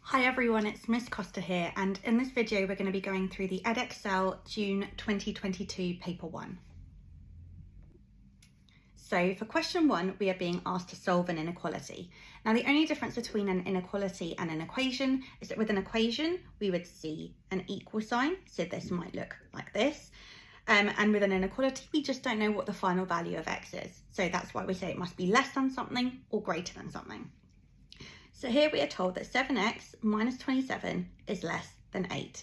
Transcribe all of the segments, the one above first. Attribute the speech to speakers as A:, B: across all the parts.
A: Hi everyone, it's Miss Costa here, and in this video we're going to be going through the Edexcel June 2022 paper 1. So for question 1 we are being asked to solve an inequality. Now the only difference between an inequality and an equation is that with an equation we would see an equal sign, so this might look like this, and with an inequality we just don't know what the final value of x is, so that's why we say it must be less than something or greater than something. So here we are told that 7x minus 27 is less than 8.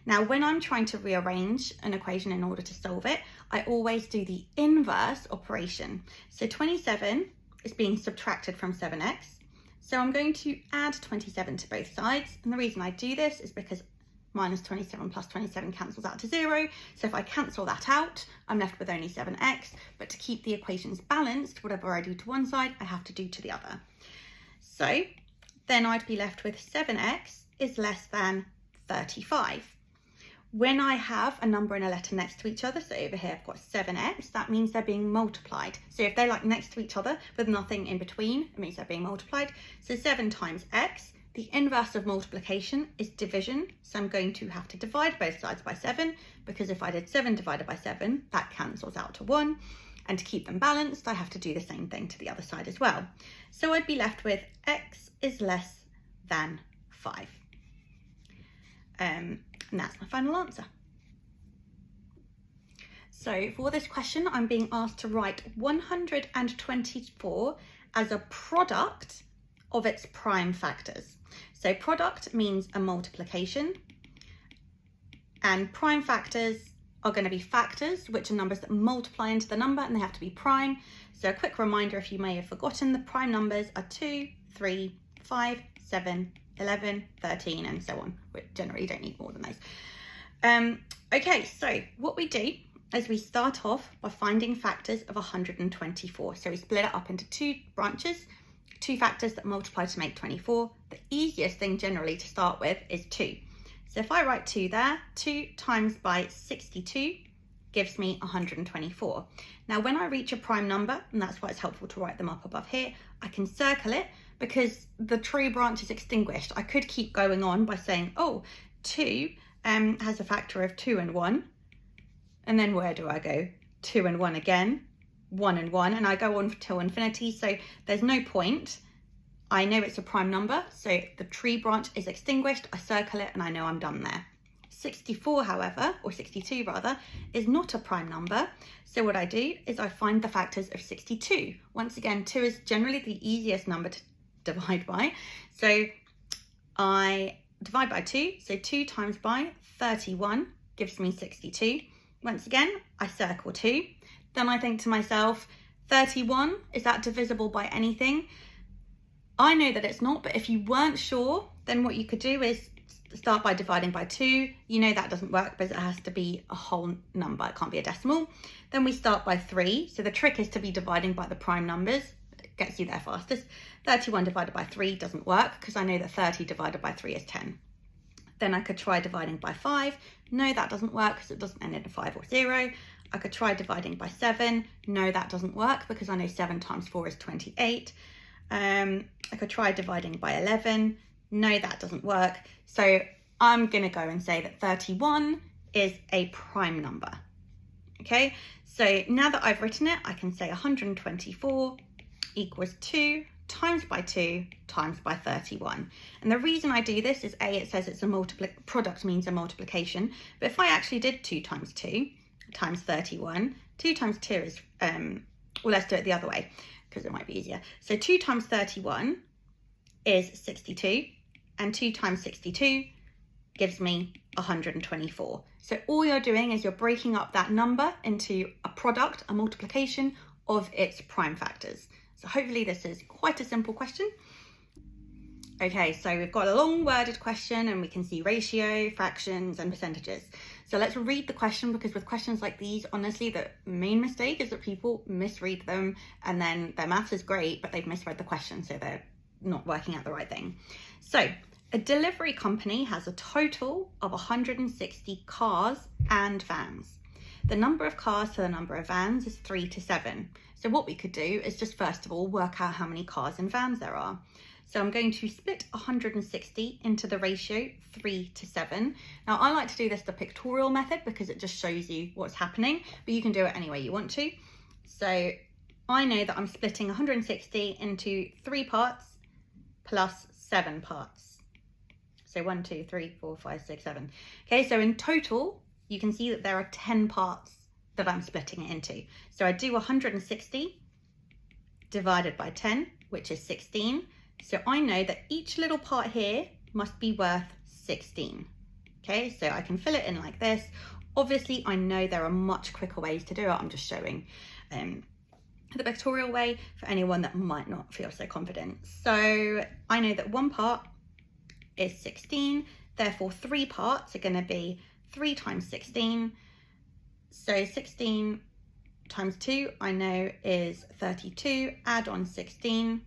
A: Now, when I'm trying to rearrange an equation in order to solve it, I always do the inverse operation. So 27 is being subtracted from 7x. So I'm going to add 27 to both sides. And the reason I do this is because minus 27 plus 27 cancels out to 0. So if I cancel that out, I'm left with only 7x. But to keep the equations balanced, whatever I do to one side, I have to do to the other. So then I'd be left with 7x is less than 35. When I have a number and a letter next to each other, so over here I've got 7x, that means they're being multiplied. So if they're like next to each other with nothing in between, it means they're being multiplied. So 7 times x, the inverse of multiplication is division. So I'm going to have to divide both sides by 7, because if I did 7 divided by 7, that cancels out to 1. And to keep them balanced, I have to do the same thing to the other side as well. So I'd be left with x is less than 5. And that's my final answer. So for this question, I'm being asked to write 124 as a product of its prime factors. So product means a multiplication, and prime factors are going to be factors, which are numbers that multiply into the number, and they have to be prime. So a quick reminder, if you may have forgotten, the prime numbers are 2, 3, 5, 7, 11, 13, and so on. We generally don't need more than those. Okay, so what we do is we start off by finding factors of 124. So we split it up into 2 branches, 2 factors that multiply to make 24. The easiest thing generally to start with is 2. So if I write 2 there, 2 times by 62 gives me 124. Now when I reach a prime number, and that's why it's helpful to write them up above here, I can circle it because the tree branch is extinguished. I could keep going on by saying, oh, 2 has a factor of 2 and 1. And then where do I go? 2 and 1 again, 1 and 1, and I go on till infinity. So there's no point. I know it's a prime number, so the tree branch is extinguished, I circle it and I know I'm done there. 64, however, or 62 rather, is not a prime number. So what I do is I find the factors of 62. Once again, 2 is generally the easiest number to divide by. So I divide by 2, so 2 times by 31 gives me 62. Once again, I circle 2. Then I think to myself, 31, is that divisible by anything? I know that it's not, but if you weren't sure, then what you could do is start by dividing by 2. You know that doesn't work because it has to be a whole number, it can't be a decimal. Then we start by 3. So the trick is to be dividing by the prime numbers. It gets you there fastest. 31 divided by 3 doesn't work because I know that 30 divided by 3 is 10. Then I could try dividing by 5. No, that doesn't work because it doesn't end in a 5 or 0. I could try dividing by 7. No, that doesn't work because I know 7 times 4 is 28. I could try dividing by 11. No, that doesn't work. So I'm going to go and say that 31 is a prime number. Okay, so now that I've written it, I can say 124 equals 2 times by 2 times by 31. And the reason I do this is A, it says it's a product means a multiplication. But if I actually did 2 times 2 times 31, 2 times 2 is, well, let's do it the other way, because it might be easier. So 2 times 31 is 62, and 2 times 62 gives me 124. So all you're doing is you're breaking up that number into a product, a multiplication of its prime factors. So hopefully this is quite a simple question. Okay, so we've got a long worded question and we can see ratio, fractions and percentages. So let's read the question, because with questions like these, honestly, the main mistake is that people misread them and then their maths is great, but they've misread the question, so they're not working out the right thing. So a delivery company has a total of 160 cars and vans. The number of cars to the number of vans is 3 to 7. So what we could do is just first of all work out how many cars and vans there are. So I'm going to split 160 into the ratio 3:7. Now I like to do this the pictorial method because it just shows you what's happening, but you can do it any way you want to. So I know that I'm splitting 160 into 3 parts plus 7 parts. So 1, 2, 3, 4, 5, 6, 7. Okay, so in total, you can see that there are 10 parts that I'm splitting it into. So I do 160 divided by 10, which is 16. So I know that each little part here must be worth 16. Okay, so I can fill it in like this. Obviously, I know there are much quicker ways to do it. I'm just showing the pictorial way for anyone that might not feel so confident. So I know that one part is 16, therefore 3 parts are going to be 3 times 16. So 16 times 2 I know is 32, add on 16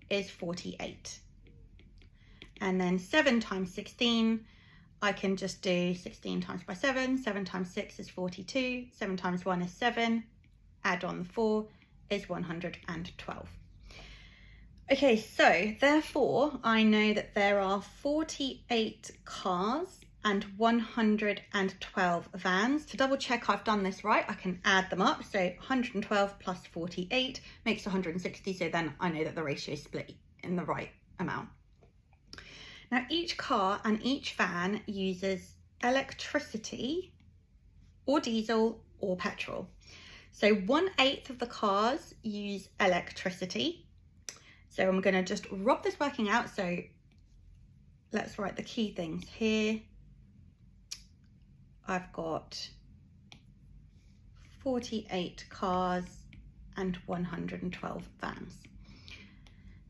A: is 48. And then 7 times 16, I can just do 16 times by 7, 7 times 6 is 42, 7 times 1 is 7, add on 4 is 112. Okay, so therefore I know that there are 48 cars and 112 vans. To double check I've done this right, I can add them up. So 112 plus 48 makes 160, so then I know that the ratio is split in the right amount. Now each car and each van uses electricity or diesel or petrol. So 1/8 of the cars use electricity. So I'm going to just rub this working out. So let's write the key things here. I've got 48 cars and 112 vans.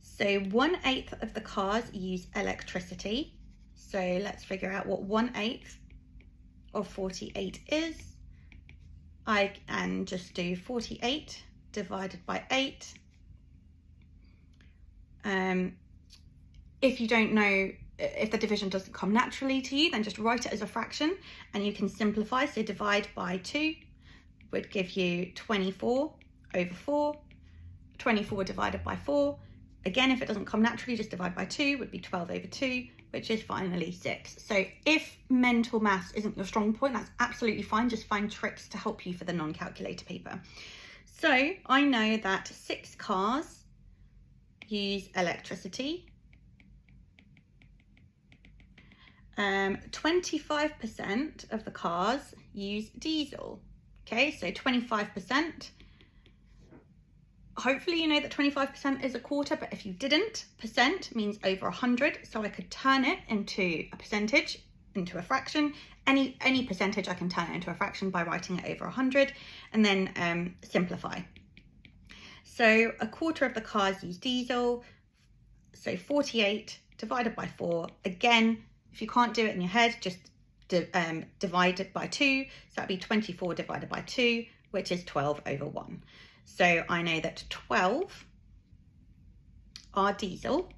A: So 1/8 of the cars use electricity. So let's figure out what 1/8 of 48 is. I can just do 48 divided by 8. If you don't know, if the division doesn't come naturally to you, then just write it as a fraction and you can simplify. So divide by 2 would give you 24 over 4. 24 divided by 4. Again, if it doesn't come naturally, just divide by 2 would be 12 over 2, which is finally 6. So if mental maths isn't your strong point, that's absolutely fine. Just find tricks to help you for the non-calculator paper. So I know that 6 cars use electricity. 25% of the cars use diesel. Okay, so 25%. Hopefully you know that 25% is a quarter, but if you didn't, percent means over 100. So I could turn it into a percentage, into a fraction. Any percentage I can turn it into a fraction by writing it over 100 and then simplify. So a quarter of the cars use diesel. So 48 divided by 4. Again, if you can't do it in your head, just divide it by 2. So that'd be 24 divided by 2, which is 12 over 1. So I know that 12 are diesel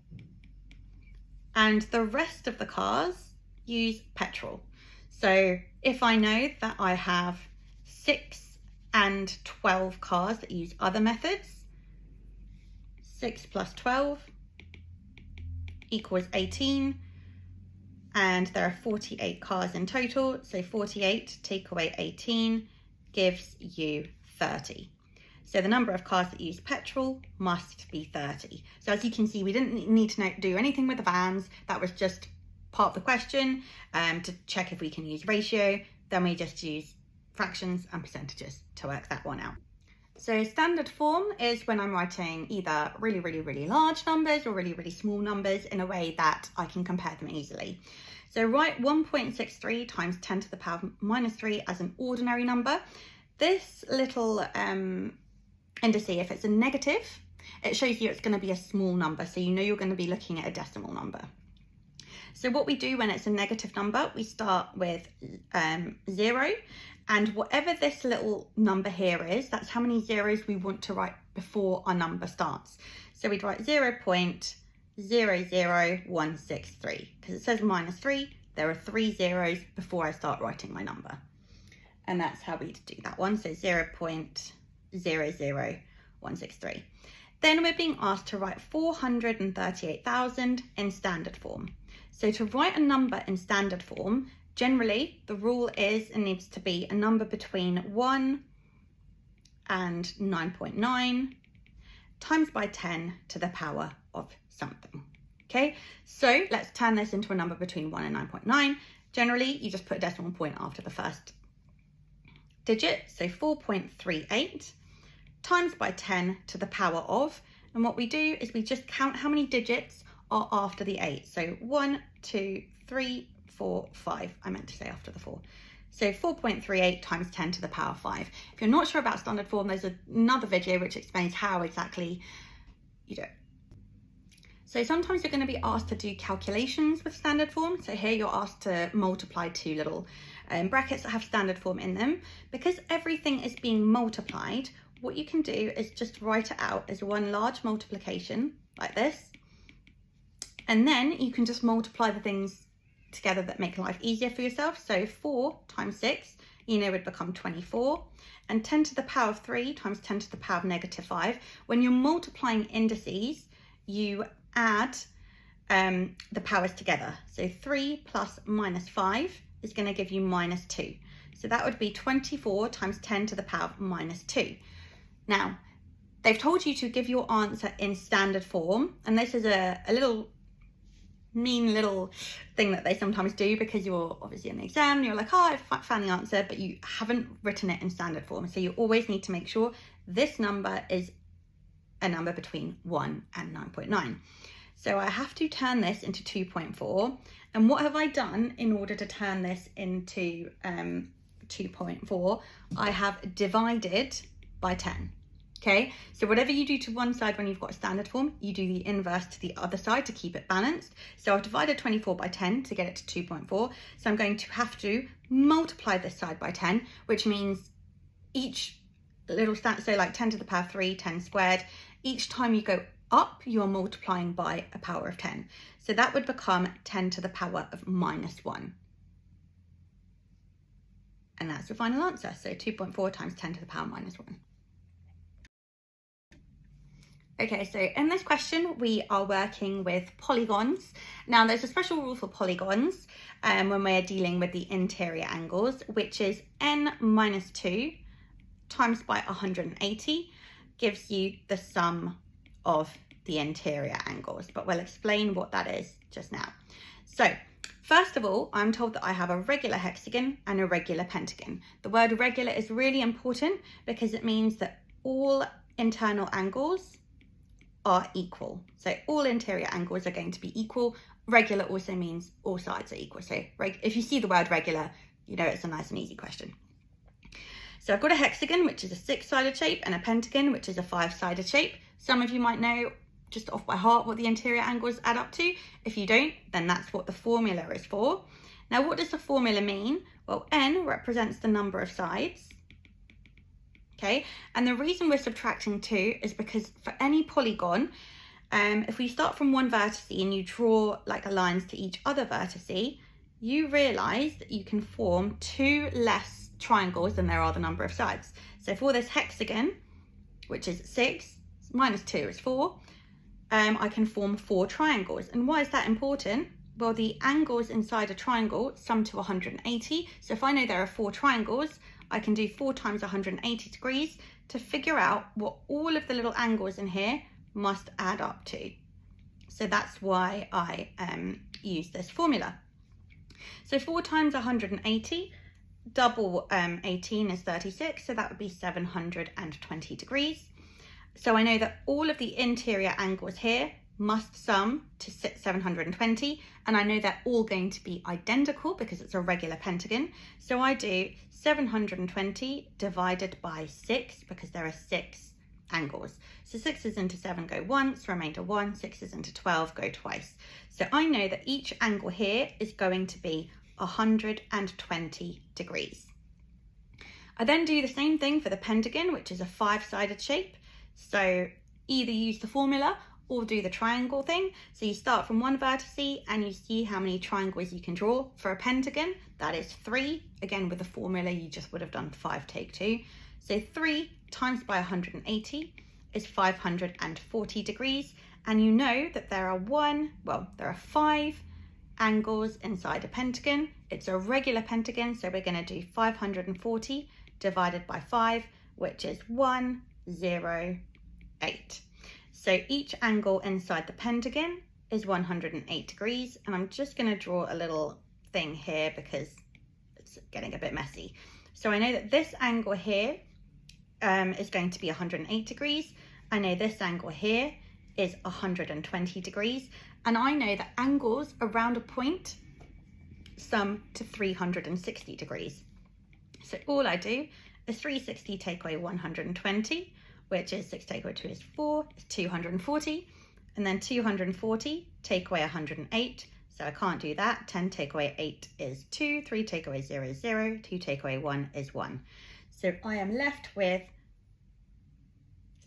A: and the rest of the cars use petrol. So if I know that I have 6 and 12 cars that use other methods, 6 plus 12 equals 18, and there are 48 cars in total. So 48 take away 18 gives you 30. So the number of cars that use petrol must be 30. So as you can see, we didn't need to do anything with the vans. That was just part of the question to check if we can use ratio. Then we just use fractions and percentages to work that one out. So standard form is when I'm writing either really, really, really large numbers or really, really small numbers in a way that I can compare them easily. So write 1.63 times 10 to the power minus 3 as an ordinary number. This little indice, if it's a negative, it shows you it's going to be a small number. So you know you're going to be looking at a decimal number. So what we do when it's a negative number, we start with 0. And whatever this little number here is, that's how many zeros we want to write before our number starts. So we'd write 0.00163 because it says minus 3. There are 3 zeros before I start writing my number. And that's how we do that one. So 0.00163. Then we're being asked to write 438,000 in standard form. So to write a number in standard form, generally the rule is it needs to be a number between 1 and 9.9 times by 10 to the power of something. Okay, so let's turn this into a number between 1 and 9.9. Generally, you just put a decimal point after the first digit, so 4.38 times by 10 to the power of, and what we do is we just count how many digits are after the 8. So 1, 2, 3, 4, 5. I meant to say after the 4. So 4.38 times 10 to the power 5. If you're not sure about standard form, there's another video which explains how exactly you do it. So sometimes you're going to be asked to do calculations with standard form. So here you're asked to multiply two little brackets that have standard form in them. Because everything is being multiplied, what you can do is just write it out as one large multiplication like this. And then you can just multiply the things together that make life easier for yourself. So 4 times 6, you know, would become 24. And 10 to the power of 3 times 10 to the power of negative 5. When you're multiplying indices, you add the powers together. So 3 plus minus 5 is going to give you minus 2. So that would be 24 times 10 to the power of minus 2. Now, they've told you to give your answer in standard form, and this is a little mean little thing that they sometimes do because you're obviously in the exam and you're like, oh, I've found the answer, but you haven't written it in standard form. So you always need to make sure this number is a number between 1 and 9.9. So I have to turn this into 2.4. And what have I done in order to turn this into 2.4? I have divided by 10. Okay, so whatever you do to one side when you've got a standard form, you do the inverse to the other side to keep it balanced. So I've divided 24 by 10 to get it to 2.4. So I'm going to have to multiply this side by 10, which means each little so like 10 to the power of 3, 10 squared. Each time you go up, you're multiplying by a power of 10. So that would become 10 to the power of minus 1. And that's your final answer. So 2.4 times 10 to the power minus 1. Okay, so in this question, we are working with polygons. Now, there's a special rule for polygons when we're dealing with the interior angles, which is n minus 2 times by 180 gives you the sum of the interior angles, but we'll explain what that is just now. So, first of all, I'm told that I have a regular hexagon and a regular pentagon. The word regular is really important because it means that all internal angles are equal. So all interior angles are going to be equal. Regular also means all sides are equal. So if you see the word regular, you know it's a nice and easy question. So I've got a hexagon, which is a 6-sided shape, and a pentagon, which is a 5-sided shape. Some of you might know just off by heart what the interior angles add up to. If you don't, then that's what the formula is for. Now, what does the formula mean? Well, n represents the number of sides. Okay, and the reason we're subtracting 2 is because for any polygon, if we start from one vertex and you draw like lines to each other vertex, you realise that you can form 2 less triangles than there are the number of sides. So for this hexagon, which is 6, minus 2 is 4, I can form 4 triangles. And why is that important? Well, the angles inside a triangle sum to 180. So if I know there are 4 triangles, I can do 4 times 180 degrees to figure out what all of the little angles in here must add up to. So that's why I use this formula. So 4 times 180, double 18 is 36, so that would be 720 degrees. So I know that all of the interior angles here must sum to 720, and I know they're all going to be identical because it's a regular pentagon. So I do 720 divided by 6 because there are 6 angles. So 6's into 7 go once, remainder 1, 6's into 12 go twice. So I know that each angle here is going to be 120 degrees. I then do the same thing for the pentagon, which is a 5-sided shape. So either use the formula or do the triangle thing. So you start from one vertex and you see how many triangles you can draw. For a pentagon, that is 3. Again, with the formula, you just would have done 5 take 2. So 3 times by 180 is 540 degrees. And you know that there are 5 angles inside a pentagon. It's a regular pentagon, so we're going to do 540 divided by 5, which is 108. So each angle inside the pentagon is 108 degrees. And I'm just going to draw a little thing here because it's getting a bit messy. So I know that this angle here is going to be 108 degrees. I know this angle here is 120 degrees. And I know that angles around a point sum to 360 degrees. So all I do is 360 take away 120, which is 6 take away 2 is 4, is 240. And then 240 take away 108. So I can't do that. 10 take away 8 is 2, 3 take away 0 is 0, 2 take away 1 is 1. So I am left with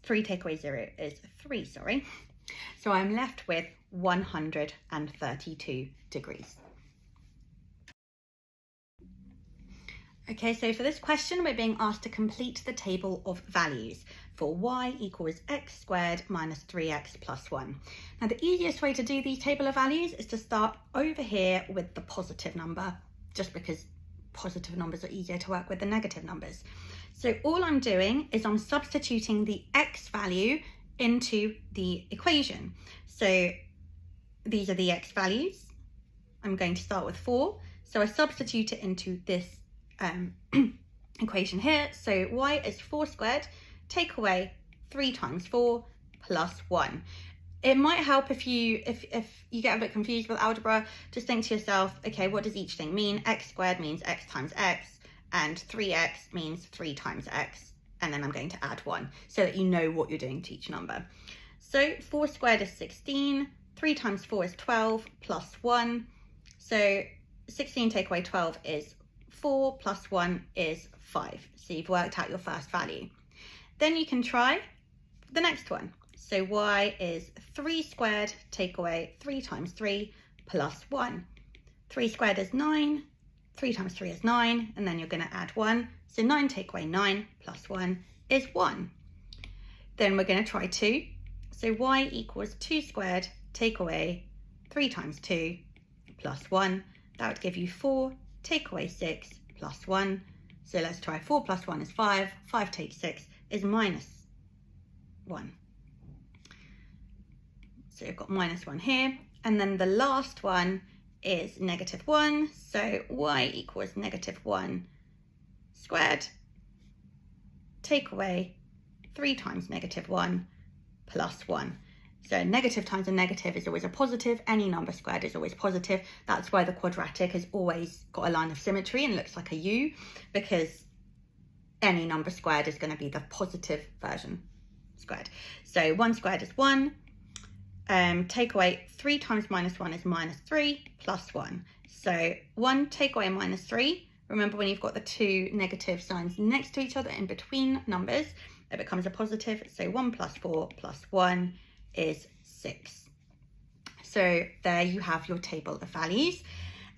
A: 3 take away 0 is 3, sorry. So I'm left with 132 degrees. Okay, so for this question, we're being asked to complete the table of values for y equals x squared minus 3x plus 1. Now, the easiest way to do these table of values is to start over here with the positive number, just because positive numbers are easier to work with than negative numbers. So all I'm doing is I'm substituting the x value into the equation. So these are the x values. I'm going to start with 4. So I substitute it into this equation here. So y is 4 squared, take away 3 times 4 plus 1. It might help if you get a bit confused with algebra, just think to yourself, okay, what does each thing mean? X squared means x times x, and 3x means 3 times x, and then I'm going to add 1 so that you know what you're doing to each number. So 4 squared is 16, 3 times 4 is 12 plus 1. So 16 take away 12 is 4 plus 1 is 5. So you've worked out your first value. Then you can try the next one. So y is 3 squared, take away 3 times 3 plus 1. 3 squared is 9, 3 times 3 is 9, and then you're going to add 1. So 9 take away 9 plus 1 is 1. Then we're going to try 2. So y equals 2 squared, take away 3 times 2 plus 1. That would give you 4, take away 6 plus 1. So let's try 4 plus 1 is 5. 5 take 6 is minus 1. So you've got minus 1 here. And then the last one is negative 1. So y equals negative 1 squared, take away 3 times negative 1 plus 1. So negative times a negative is always a positive. Any number squared is always positive. That's why the quadratic has always got a line of symmetry and looks like a U, because any number squared is going to be the positive version squared. So 1 squared is 1. Take away 3 times minus 1 is minus 3 plus 1. So 1 take away minus 3. Remember, when you've got the two negative signs next to each other in between numbers, it becomes a positive. So 1 plus 4 plus 1 is 6. So there you have your table of values.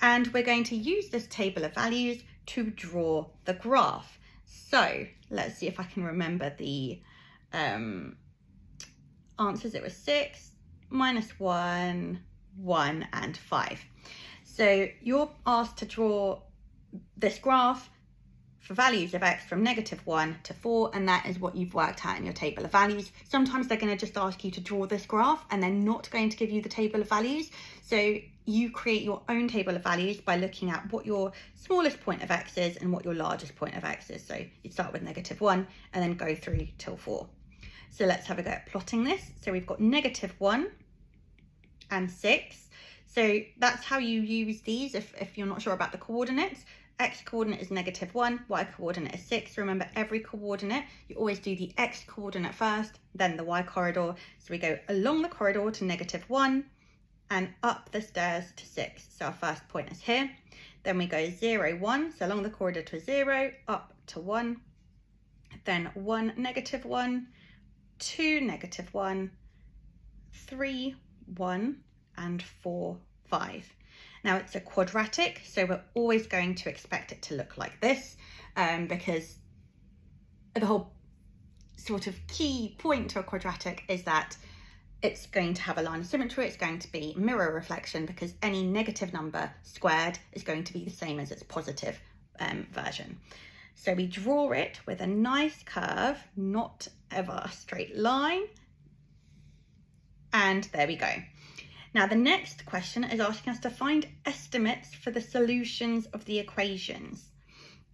A: And we're going to use this table of values to draw the graph. So let's see if I can remember the answers. It was 6, minus 1, 1, and 5. So you're asked to draw this graph for values of x from negative 1 to 4, and that is what you've worked out in your table of values. Sometimes they're going to just ask you to draw this graph and they're not going to give you the table of values. So you create your own table of values by looking at what your smallest point of x is and what your largest point of x is. So you'd start with negative 1 and then go through till 4. So let's have a go at plotting this. So we've got negative 1 and 6. So that's how you use these if you're not sure about the coordinates. X coordinate is negative 1, y coordinate is 6. Remember, every coordinate, you always do the x coordinate first, then the y corridor. So we go along the corridor to negative 1 and up the stairs to 6. So our first point is here. Then we go 0, 1, so along the corridor to 0, up to 1. Then 1, negative 1, 2, negative 1, 3, 1, and 4, 5. Now it's a quadratic, so we're always going to expect it to look like this, because the whole sort of key point to a quadratic is that it's going to have a line of symmetry. It's going to be mirror reflection, because any negative number squared is going to be the same as its positive version. So we draw it with a nice curve, not ever a straight line. And there we go. Now the next question is asking us to find estimates for the solutions of the equations.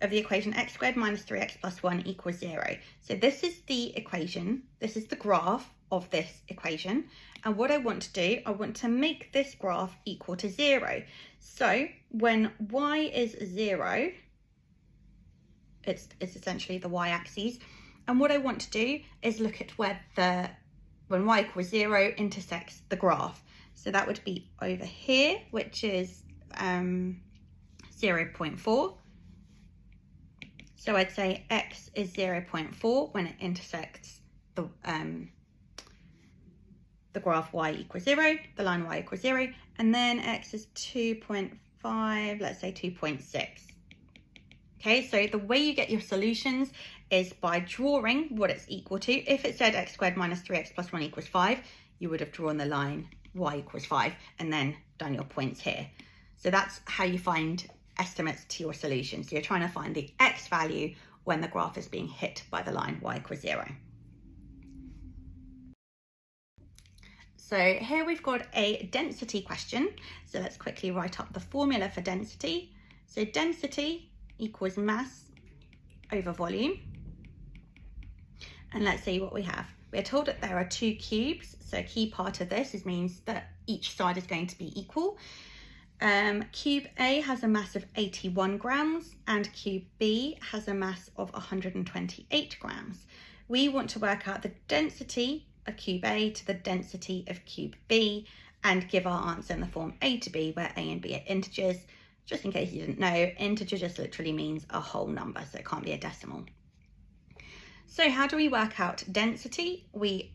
A: Of the equation x squared minus 3x plus 1 equals 0. So this is the equation, this is the graph of this equation, and what I want to do, I want to make this graph equal to 0. So when y is 0, it's essentially the y-axis, and what I want to do is look at where when y equals 0 intersects the graph. So that would be over here, which is 0.4. So I'd say x is 0.4 when it intersects the graph y equals 0, the line y equals 0, and then x is 2.5, let's say 2.6. Okay, so the way you get your solutions is by drawing what it's equal to. If it said x squared minus 3x plus 1 equals 5, you would have drawn the line y equals 5 and then done your points here. So that's how you find estimates to your solution. So you're trying to find the x value when the graph is being hit by the line y equals 0. So here we've got a density question. So let's quickly write up the formula for density. So density equals mass over volume. And let's see what we have. We're told that there are 2 cubes. So a key part of this means that each side is going to be equal. Cube A has a mass of 81 grams and cube B has a mass of 128 grams. We want to work out the density of cube A to the density of cube B and give our answer in the form A to B, where A and B are integers. Just in case you didn't know, integer just literally means a whole number, so it can't be a decimal. So how do we work out density? We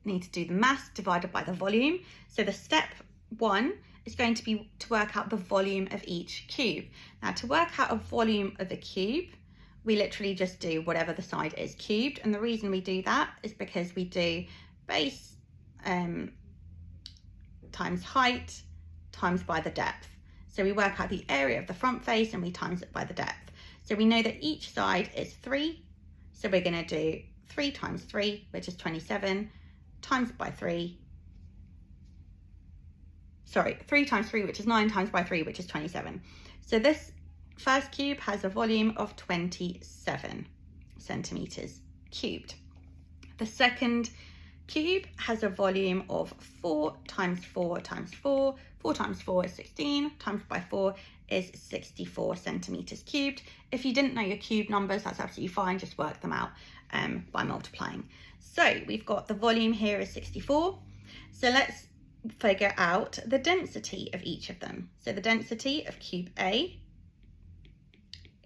A: need to do the mass divided by the volume. So the step 1 is going to be to work out the volume of each cube. Now to work out a volume of a cube, we literally just do whatever the side is cubed. And the reason we do that is because we do base times height times by the depth. So we work out the area of the front face and we times it by the depth. So we know that each side is 3. So we're going to do 3 times 3, which is 27, times by 3. Sorry, 3 times 3, which is 9, times by 3, which is 27. So this first cube has a volume of 27 centimeters cubed. The second cube has a volume of 4 times 4 times 4. 4 times 4 is 16, times by 4 is 64 centimeters cubed. If you didn't know your cube numbers, that's absolutely fine. Just work them out by multiplying. So we've got the volume here is 64. So let's figure out the density of each of them. So the density of cube A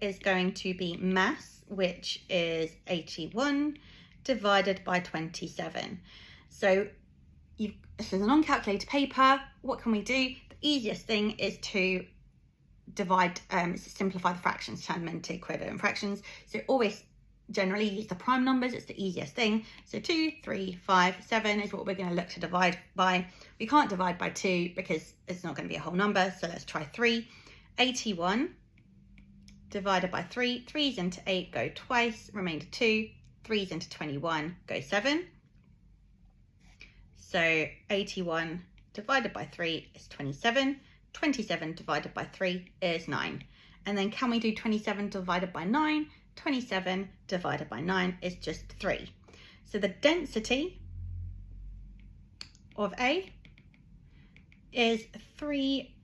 A: is going to be mass, which is 81 divided by 27. So this is an uncalculated paper. What can we do? The easiest thing is to divide, simplify the fractions, turn them into equivalent fractions. So always generally use the prime numbers. It's the easiest thing. So 2, 3, 5, 7 is what we're going to look to divide by. We can't divide by 2 because it's not going to be a whole number. So let's try 3. 81 divided by 3. 3's into 8 go twice, remainder 2. 3's into 21 go 7. So 81 divided by 3 is 27. 27 divided by 3 is 9. And then can we do 27 divided by 9? 27 divided by 9 is just 3. So the density of A is 3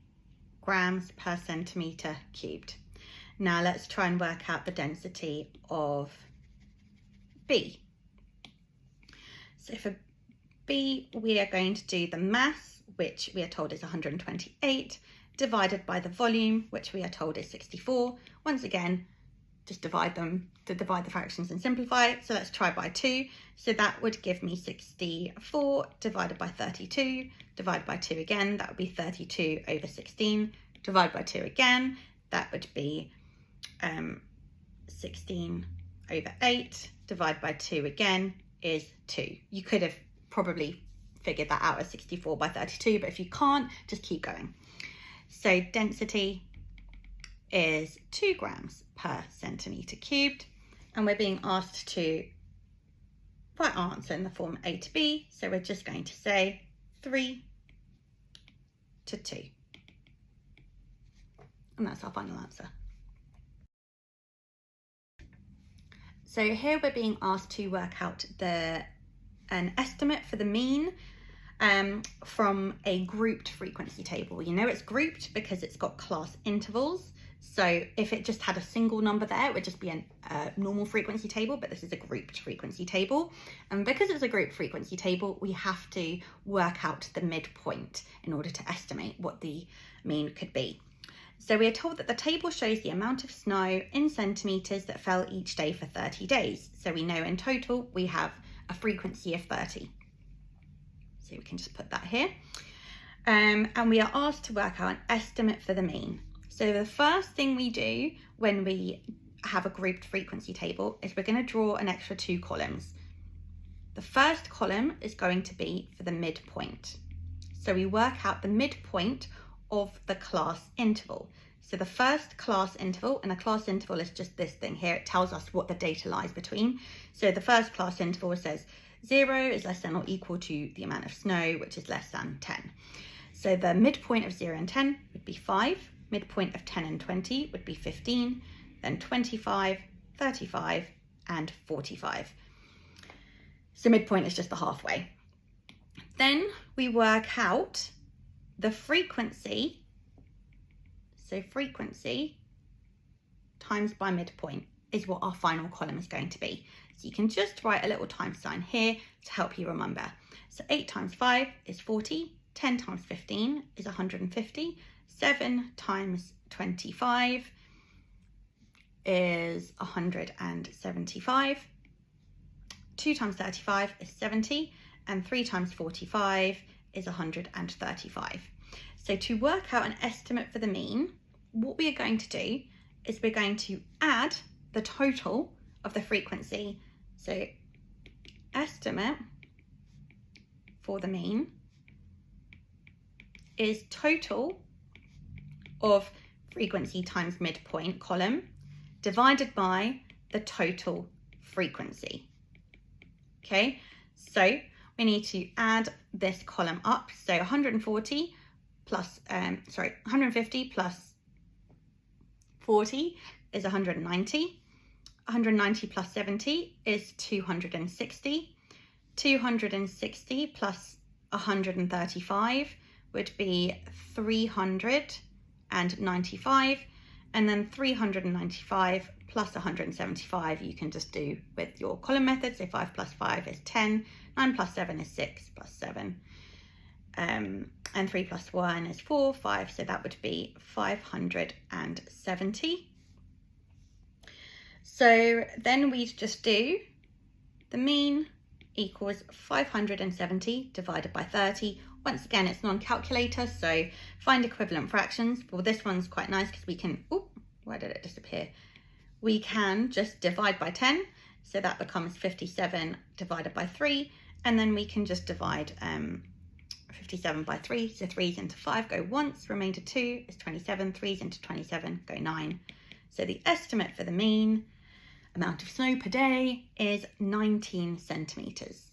A: grams per centimetre cubed. Now let's try and work out the density of B. So for B, we are going to do the mass, which we are told is 128, divided by the volume, which we are told is 64. Once again, just divide them to divide the fractions and simplify. So let's try by 2. So that would give me 64 divided by 32, divided by 2 again, that would be 32 over 16, divided by 2 again, that would be 16 over 8 divided by 2 again is 2. You could have probably figured that out as 64 by 32, but if you can't, just keep going. So density is 2 grams per centimetre cubed, and we're being asked to write our answer in the form A to B, so we're just going to say 3 to 2. And that's our final answer. So here we're being asked to work out an estimate for the mean from a grouped frequency table. You know it's grouped because it's got class intervals. So if it just had a single number there, it would just be a normal frequency table, but this is a grouped frequency table. And because it's a grouped frequency table, we have to work out the midpoint in order to estimate what the mean could be. So we are told that the table shows the amount of snow in centimetres that fell each day for 30 days. So we know in total we have a frequency of 30. So we can just put that here. And we are asked to work out an estimate for the mean. So the first thing we do when we have a grouped frequency table is we're going to draw an extra 2 columns. The first column is going to be for the midpoint. So we work out the midpoint of the class interval. So the first class interval, and a class interval is just this thing here, it tells us what the data lies between. So the first class interval says 0 is less than or equal to the amount of snow, which is less than 10. So the midpoint of 0 and 10 would be 5, midpoint of 10 and 20 would be 15, then 25, 35, and 45. So midpoint is just the halfway. Then we work out the frequency, so frequency times by midpoint is what our final column is going to be. So you can just write a little times sign here to help you remember. So 8 times 5 is 40, 10 times 15 is 150, 7 times 25 is 175, 2 times 35 is 70, and 3 times 45 is 135. So to work out an estimate for the mean, what we are going to do is we're going to add the total of the frequency. So estimate for the mean is total of frequency times midpoint column divided by the total frequency. Okay, so we need to add this column up. So 150 plus 40 is 190. 190 plus 70 is 260. 260 plus 135 would be 395. And then 395 plus 175 you can just do with your column method. So 5 plus 5 is 10, 9 plus 7 is 6 plus 7, and 3 plus 1 is 4, 5, so that would be 570. So then we just do the mean equals 570 divided by 30. Once again, it's non-calculator, so find equivalent fractions. Well, this one's quite nice because we can, oh, why did it disappear? We can just divide by 10, so that becomes 57 divided by 3, and then we can just divide 57 by 3, so 3's into 5 go once, remainder 2 is 27, 3's into 27 go 9. So the estimate for the mean amount of snow per day is 19 centimetres.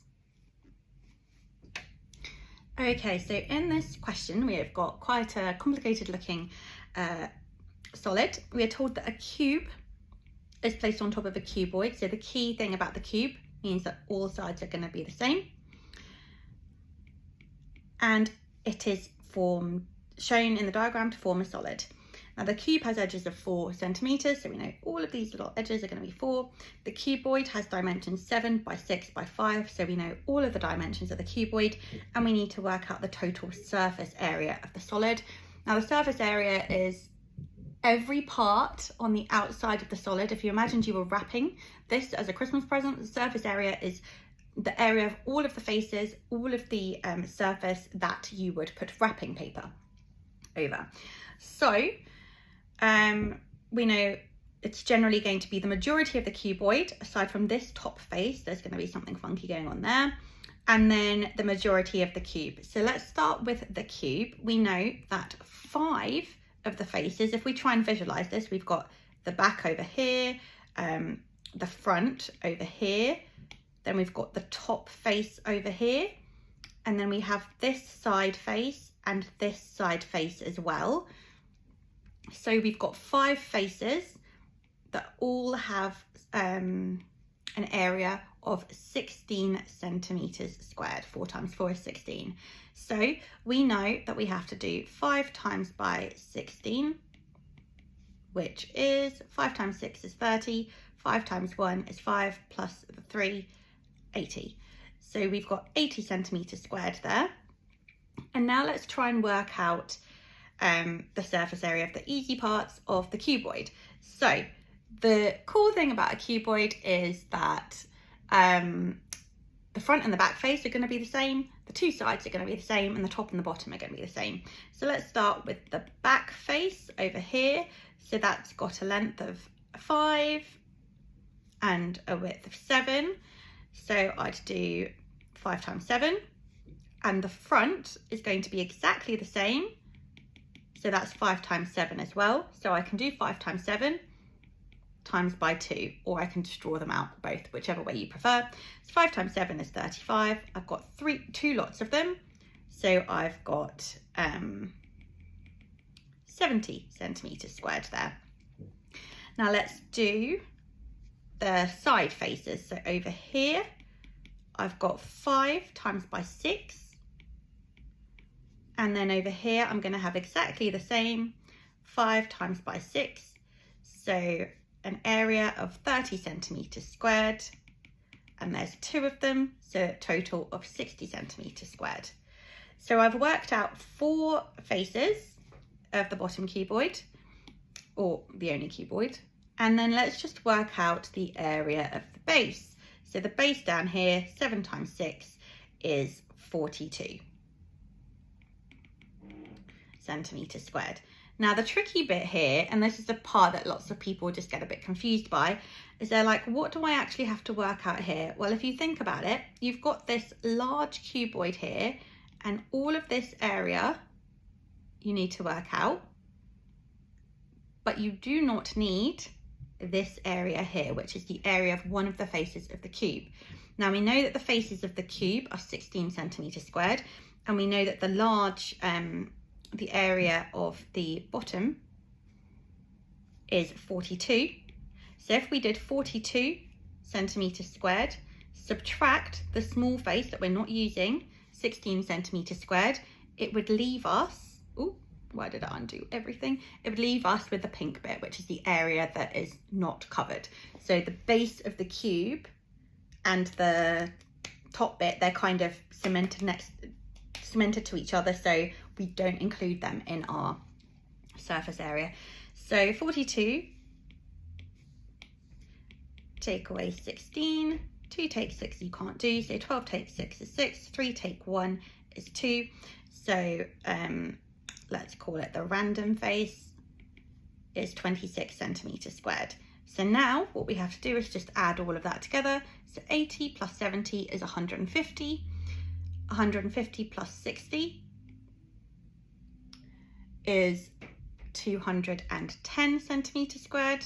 A: Okay, so in this question we have got quite a complicated looking solid. We are told that a cube is placed on top of a cuboid. So the key thing about the cube means that all sides are going to be the same. And it is shown in the diagram to form a solid. Now the cube has edges of 4 centimetres, so we know all of these little edges are going to be 4. The cuboid has dimensions 7 by 6 by 5, so we know all of the dimensions of the cuboid, and we need to work out the total surface area of the solid. Now the surface area is every part on the outside of the solid. If you imagined you were wrapping this as a Christmas present, the surface area is the area of all of the faces, all of the surface that you would put wrapping paper over. So we know it's generally going to be the majority of the cuboid, aside from this top face. There's going to be something funky going on there. And then the majority of the cube. So let's start with the cube. We know that 5 of the faces, if we try and visualize this, we've got the back over here, the front over here, then we've got the top face over here, and then we have this side face and this side face as well. So we've got 5 faces that all have an area of 16 centimeters squared. 4 times 4 is 16. So we know that we have to do 5 times by 16, which is 5 times 6 is 30, 5 times 1 is 5, plus 3, 80. So we've got 80 centimeters squared there. And now let's try and work out the surface area of the easy parts of the cuboid. So the cool thing about a cuboid is that the front and the back face are going to be the same, the 2 sides are going to be the same, and the top and the bottom are going to be the same. So let's start with the back face over here. So that's got a length of 5 and a width of 7. So I'd do 5 times 7, and the front is going to be exactly the same. So that's 5 times 7 as well. So I can do 5 times 7 times by 2, or I can just draw them out both, whichever way you prefer. So 5 times 7 is 35. I've got 2 lots of them. So I've got 70 centimeters squared there. Now let's do the side faces. So over here, I've got 5 times by 6. And then over here, I'm going to have exactly the same, 5 times by 6. So an area of 30 centimeters squared. And there's 2 of them, so a total of 60 centimeters squared. So I've worked out 4 faces of the bottom cuboid, or the only cuboid. And then let's just work out the area of the base. So the base down here, 7 times 6 is 42 centimeters squared. Now the tricky bit here, and this is the part that lots of people just get a bit confused by, is they're like, what do I actually have to work out here? Well, if you think about it, you've got this large cuboid here, and all of this area you need to work out, but you do not need this area here, which is the area of one of the faces of the cube. Now we know that the faces of the cube are 16 centimeters squared, and we know that the large, the area of the bottom is 42. So if we did 42 centimeters squared, subtract the small face that we're not using, 16 centimeters squared, it would leave us, oh, why did I undo everything? It would leave us with the pink bit, which is the area that is not covered. So the base of the cube and the top bit, they're kind of cemented to each other, so we don't include them in our surface area. So 42, take away 16, 2 take 6 you can't do, so 12 take 6 is 6, 3 take 1 is 2. So let's call it the random face is 26 centimeters squared. So now what we have to do is just add all of that together. So 80 plus 70 is 150. 150 plus 60 is 210 centimeters squared.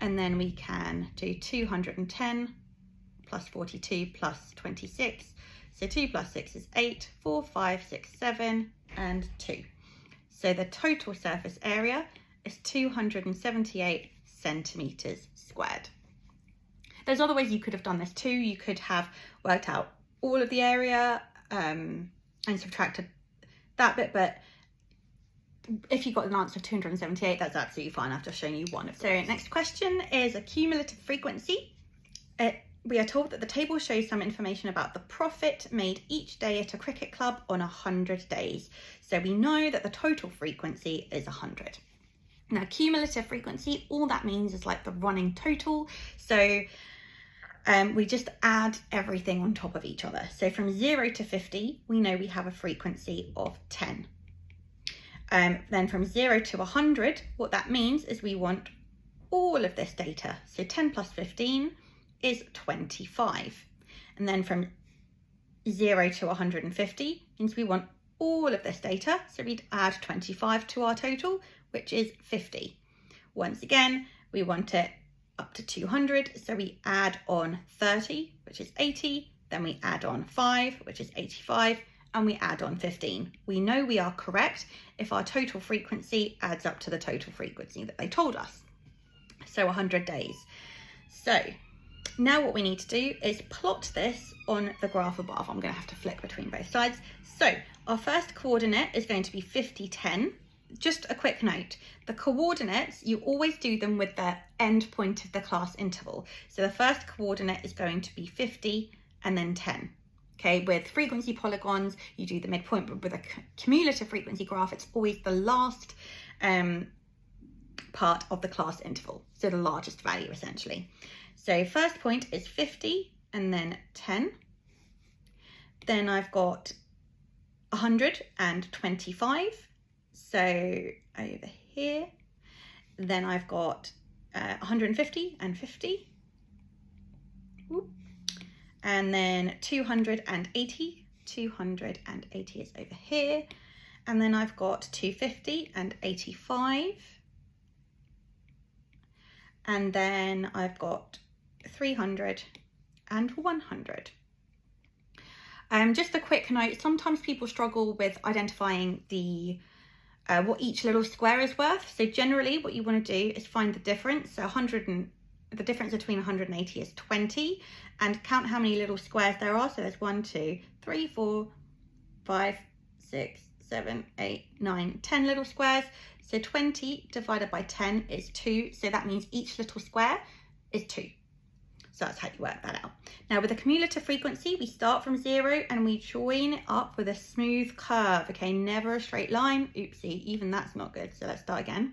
A: And then we can do 210 plus 42 plus 26. So 2 plus 6 is 8, 4, 5, 6, 7, and 2. So the total surface area is 278 centimeters squared. There's other ways you could have done this too. You could have worked out all of the area and subtracted that bit, but if you got an answer of 278, that's absolutely fine. I've just shown you one. So next question is a cumulative frequency. We are told that the table shows some information about the profit made each day at a cricket club on 100 days. So we know that the total frequency is 100. Now, cumulative frequency, all that means is like the running total. So we just add everything on top of each other. So from 0 to 50, we know we have a frequency of 10. Then from 0 to 100, what that means is we want all of this data. So 10 plus 15 is 25. And then from 0 to 150 means we want all of this data. So we'd add 25 to our total, which is 50. Once again, we want it up to 200. So we add on 30, which is 80. Then we add on 5, which is 85. And we add on 15. We know we are correct if our total frequency adds up to the total frequency that they told us. So 100 days. So now what we need to do is plot this on the graph above. I'm going to have to flick between both sides. So our first coordinate is going to be 50, 10. Just a quick note, the coordinates, you always do them with the end point of the class interval. So the first coordinate is going to be 50 and then 10. Okay, with frequency polygons, you do the midpoint, but with a cumulative frequency graph, it's always the last part of the class interval. So the largest value essentially. So first point is 50 and then 10. Then I've got 125. So over here. Then I've got 150 and 50. Ooh. And then 280, 280 is over here. And then I've got 250 and 85. And then I've got 300 and 100. Just a quick note, sometimes people struggle with identifying the what each little square is worth. So generally what you want to do is find the difference. So the difference between 180 is 20, and count how many little squares there are. So there's 1, 2, 3, 4, 5, 6, 7, 8, 9, 10 little squares. So 20 divided by 10 is 2. So that means each little square is 2. So that's how you work that out. Now with a cumulative frequency, we start from 0 and we join it up with a smooth curve. Okay, never a straight line. Oopsie, even that's not good. So let's start again.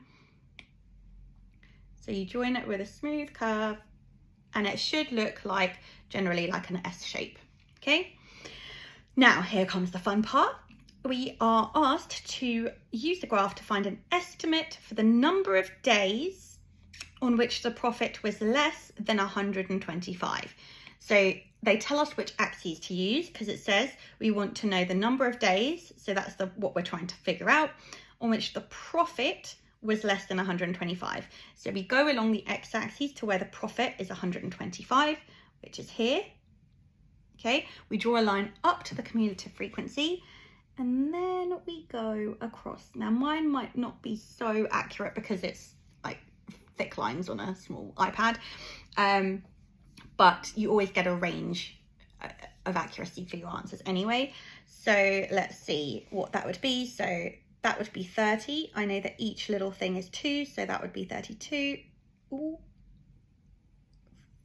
A: So you join it with a smooth curve and it should look like generally like an S shape. Okay, now here comes the fun part. We are asked to use the graph to find an estimate for the number of days on which the profit was less than 125. So they tell us which axes to use because it says we want to know the number of days. So that's what we're trying to figure out, on which the profit was less than 125. So we go along the x-axis to where the profit is 125, which is here. Okay, we draw a line up to the cumulative frequency and then we go across. Now mine might not be so accurate because it's like thick lines on a small iPad, but you always get a range of accuracy for your answers anyway. So let's see what that would be. So that would be 30. I know that each little thing is 2, so that would be 32. Ooh.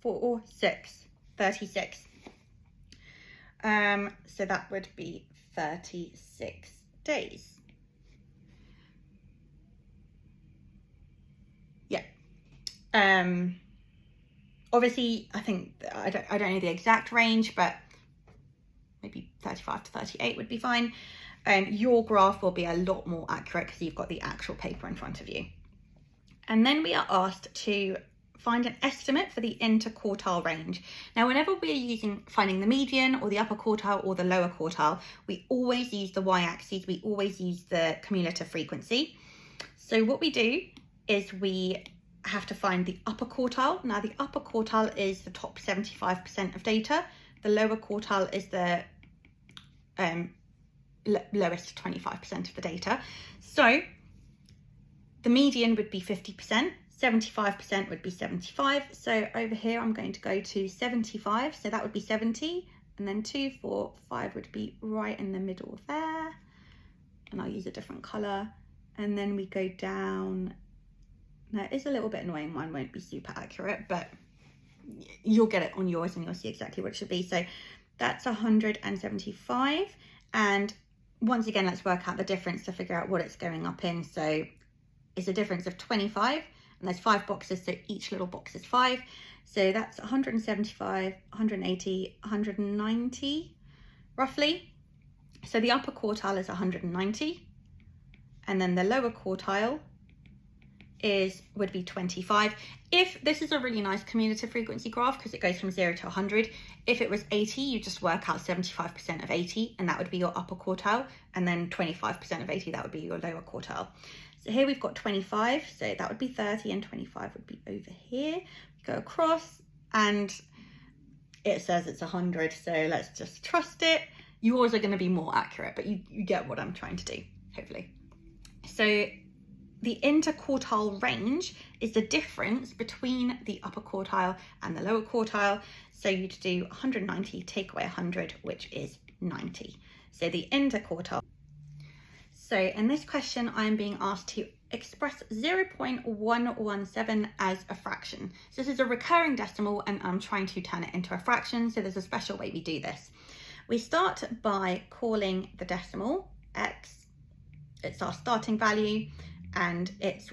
A: 4, 6, 36. So that would be 36 days. Yeah. Obviously, I think I don't know the exact range, but maybe 35 to 38 would be fine. Your graph will be a lot more accurate because you've got the actual paper in front of you. And then we are asked to find an estimate for the interquartile range. Now, whenever we're finding the median or the upper quartile or the lower quartile, we always use the y-axis, we always use the cumulative frequency. So what we do is we have to find the upper quartile. Now, the upper quartile is the top 75% of data. The lower quartile is the lowest 25% of the data. So the median would be 50%, 75% would be 75. So over here, I'm going to go to 75. So that would be 70. And then 2, 4, 5 would be right in the middle of there. And I'll use a different color. And then we go down. Now it is a little bit annoying. Mine won't be super accurate, but you'll get it on yours and you'll see exactly what it should be. So that's 175. And once again, let's work out the difference to figure out what it's going up in. So it's a difference of 25. And there's 5 boxes, so each little box is 5. So that's 175, 180, 190, roughly. So the upper quartile is 190. And then the lower quartile would be 25. If this is a really nice cumulative frequency graph because it goes from 0 to 100, if it was 80, you just work out 75% of 80 and that would be your upper quartile, and then 25% of 80, that would be your lower quartile. So here we've got 25, so that would be 30 and 25 would be over here. Go across and it says it's 100, so let's just trust it. Yours are going to be more accurate, but you get what I'm trying to do, hopefully. So the interquartile range is the difference between the upper quartile and the lower quartile. So you'd do 190 take away 100, which is 90. So the interquartile. So in this question, I'm being asked to express 0.117 as a fraction. So this is a recurring decimal and I'm trying to turn it into a fraction. So there's a special way we do this. We start by calling the decimal x. It's our starting value and it's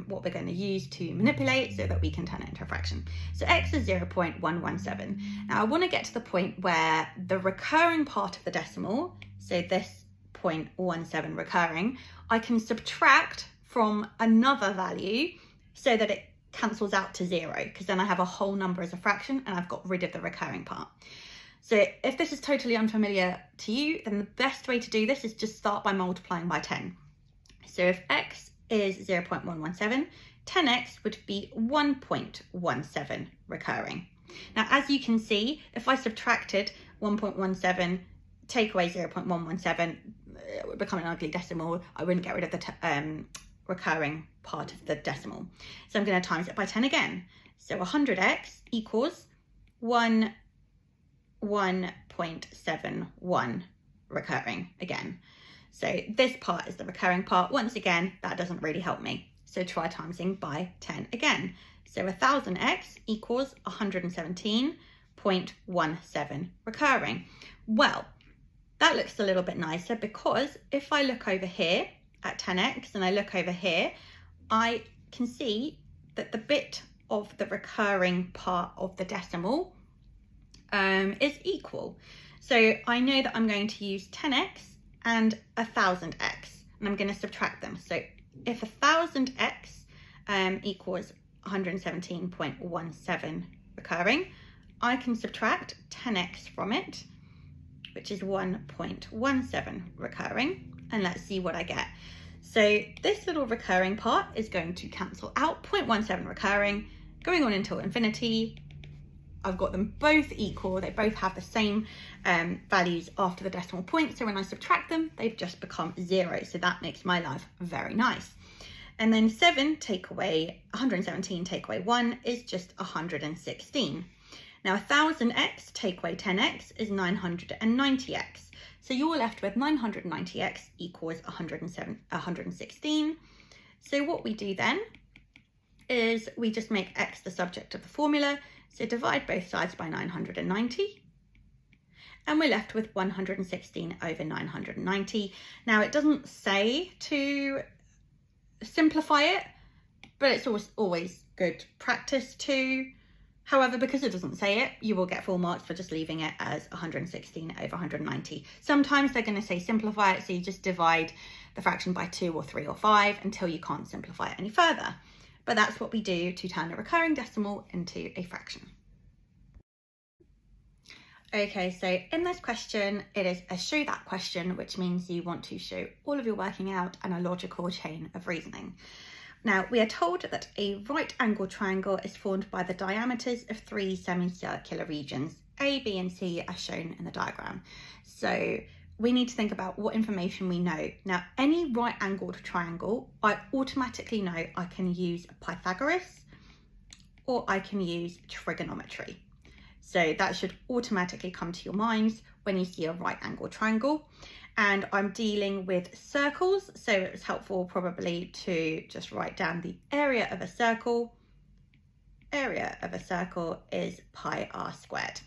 A: what we're going to use to manipulate so that we can turn it into a fraction. So x is 0.117. Now I want to get to the point where the recurring part of the decimal, so this 0.17 recurring, I can subtract from another value so that it cancels out to 0, because then I have a whole number as a fraction and I've got rid of the recurring part. So if this is totally unfamiliar to you, then the best way to do this is just start by multiplying by 10. So if x is 0.117, 10x would be 1.17 recurring. Now, as you can see, if I subtracted 1.17, take away 0.117, it would become an ugly decimal. I wouldn't get rid of the recurring part of the decimal. So I'm going to times it by 10 again. So 100x equals 1.71 recurring again. So this part is the recurring part. Once again, that doesn't really help me. So try timesing by 10 again. So 1000x equals 117.17 recurring. Well, that looks a little bit nicer because if I look over here at 10x and I look over here, I can see that the bit of the recurring part of the decimal is equal. So I know that I'm going to use 10x and 1000x and I'm going to subtract them. So if 1000x equals 117.17 recurring, I can subtract 10x from it, which is 1.17 recurring, and let's see what I get. So this little recurring part is going to cancel out, 0.17 recurring, going on until infinity. I've got them both equal, they both have the same values after the decimal point, so when I subtract them, they've just become 0, so that makes my life very nice. And then 7 take away 117 take away 1 is just 116. Now 1000x take away 10x is 990x. So you're left with 990x equals 116. So what we do then is we just make x the subject of the formula. So divide both sides by 990. And we're left with 116 over 990. Now it doesn't say to simplify it, but it's always good practice to. However, because it doesn't say it, you will get full marks for just leaving it as 116 over 190. Sometimes they're going to say simplify it, so you just divide the fraction by 2 or 3 or 5 until you can't simplify it any further. But that's what we do to turn a recurring decimal into a fraction. Okay, so in this question, it is a show that question, which means you want to show all of your working out and a logical chain of reasoning. Now, we are told that a right-angled triangle is formed by the diameters of 3 semicircular regions, A, B, and C, as shown in the diagram. So we need to think about what information we know. Now, any right-angled triangle, I automatically know I can use Pythagoras or I can use trigonometry. So that should automatically come to your minds when you see a right-angled triangle. And I'm dealing with circles, so it was helpful probably to just write down the area of a circle. Area of a circle is pi r squared.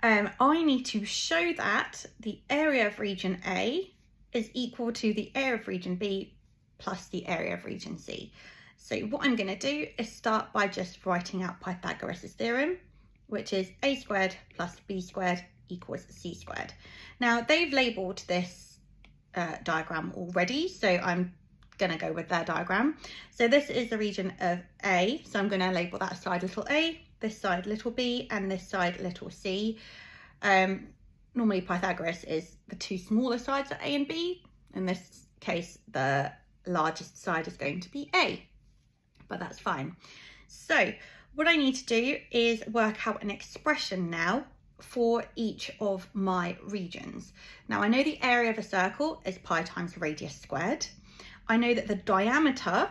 A: I need to show that the area of region A is equal to the area of region B plus the area of region C. So what I'm going to do is start by just writing out Pythagoras' theorem, which is a squared plus b squared equals c squared. Now they've labelled this diagram already, so I'm going to go with their diagram. So this is the region of A. So I'm going to label that side little a, this side little b, and this side little c. Normally Pythagoras is the two smaller sides are a and b. In this case, the largest side is going to be a, but that's fine. So what I need to do is work out an expression now for each of my regions. Now I know the area of a circle is pi times radius squared. I know that the diameter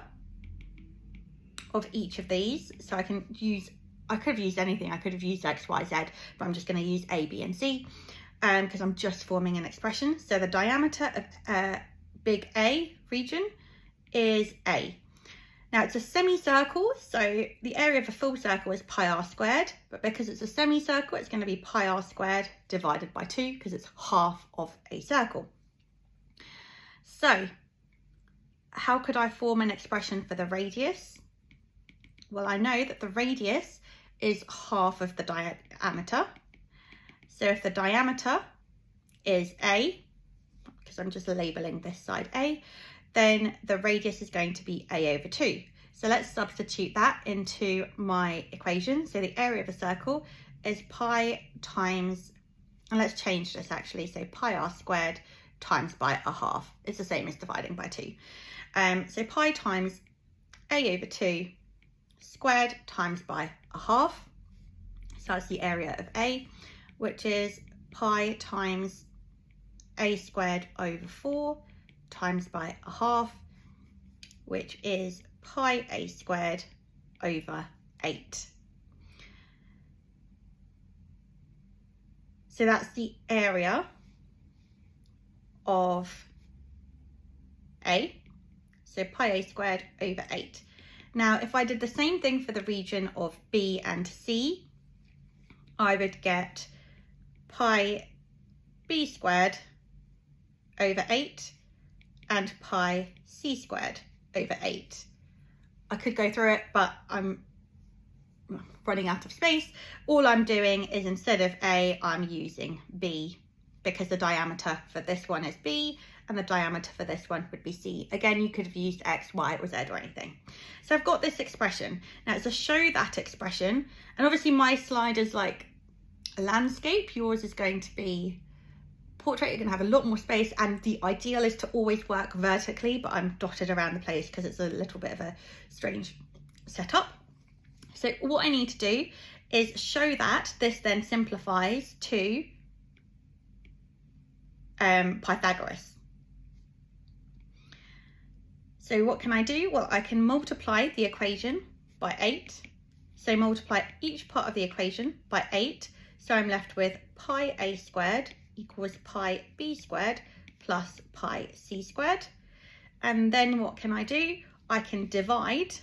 A: of each of these, so I could have used anything. I could have used x, y, z, but I'm just going to use a, b, and c because I'm just forming an expression. So the diameter of big A region is a. Now it's a semicircle, so the area of a full circle is pi r squared, but because it's a semicircle, it's going to be pi r squared divided by 2 because it's half of a circle. So how could I form an expression for the radius? Well, I know that the radius is half of the diameter. So if the diameter is a, because I'm just labeling this side a, then the radius is going to be a over 2. So let's substitute that into my equation. So the area of a circle is pi times, and let's change this actually, so pi r squared times by a half. It's the same as dividing by 2. So pi times a over 2 squared times by a half. So that's the area of A, which is pi times a squared over 4 times by a half, which is pi a squared over 8. So that's the area of A, so pi a squared over 8. Now, if I did the same thing for the region of B and C, I would get pi b squared over 8 and pi c squared over 8. I could go through it, but I'm running out of space. All I'm doing is instead of A, I'm using B because the diameter for this one is B and the diameter for this one would be C. Again, you could have used X, Y, or Z or anything. So I've got this expression. Now it's a show that expression. And obviously my slide is like a landscape. Yours is going to be portrait. You're going to have a lot more space. And the ideal is to always work vertically, but I'm dotted around the place because it's a little bit of a strange setup. So what I need to do is show that this then simplifies to Pythagoras. So what can I do? Well, I can multiply the equation by 8. So multiply each part of the equation by 8. So I'm left with pi a squared equals pi b squared plus pi c squared. And then what can I do? I can divide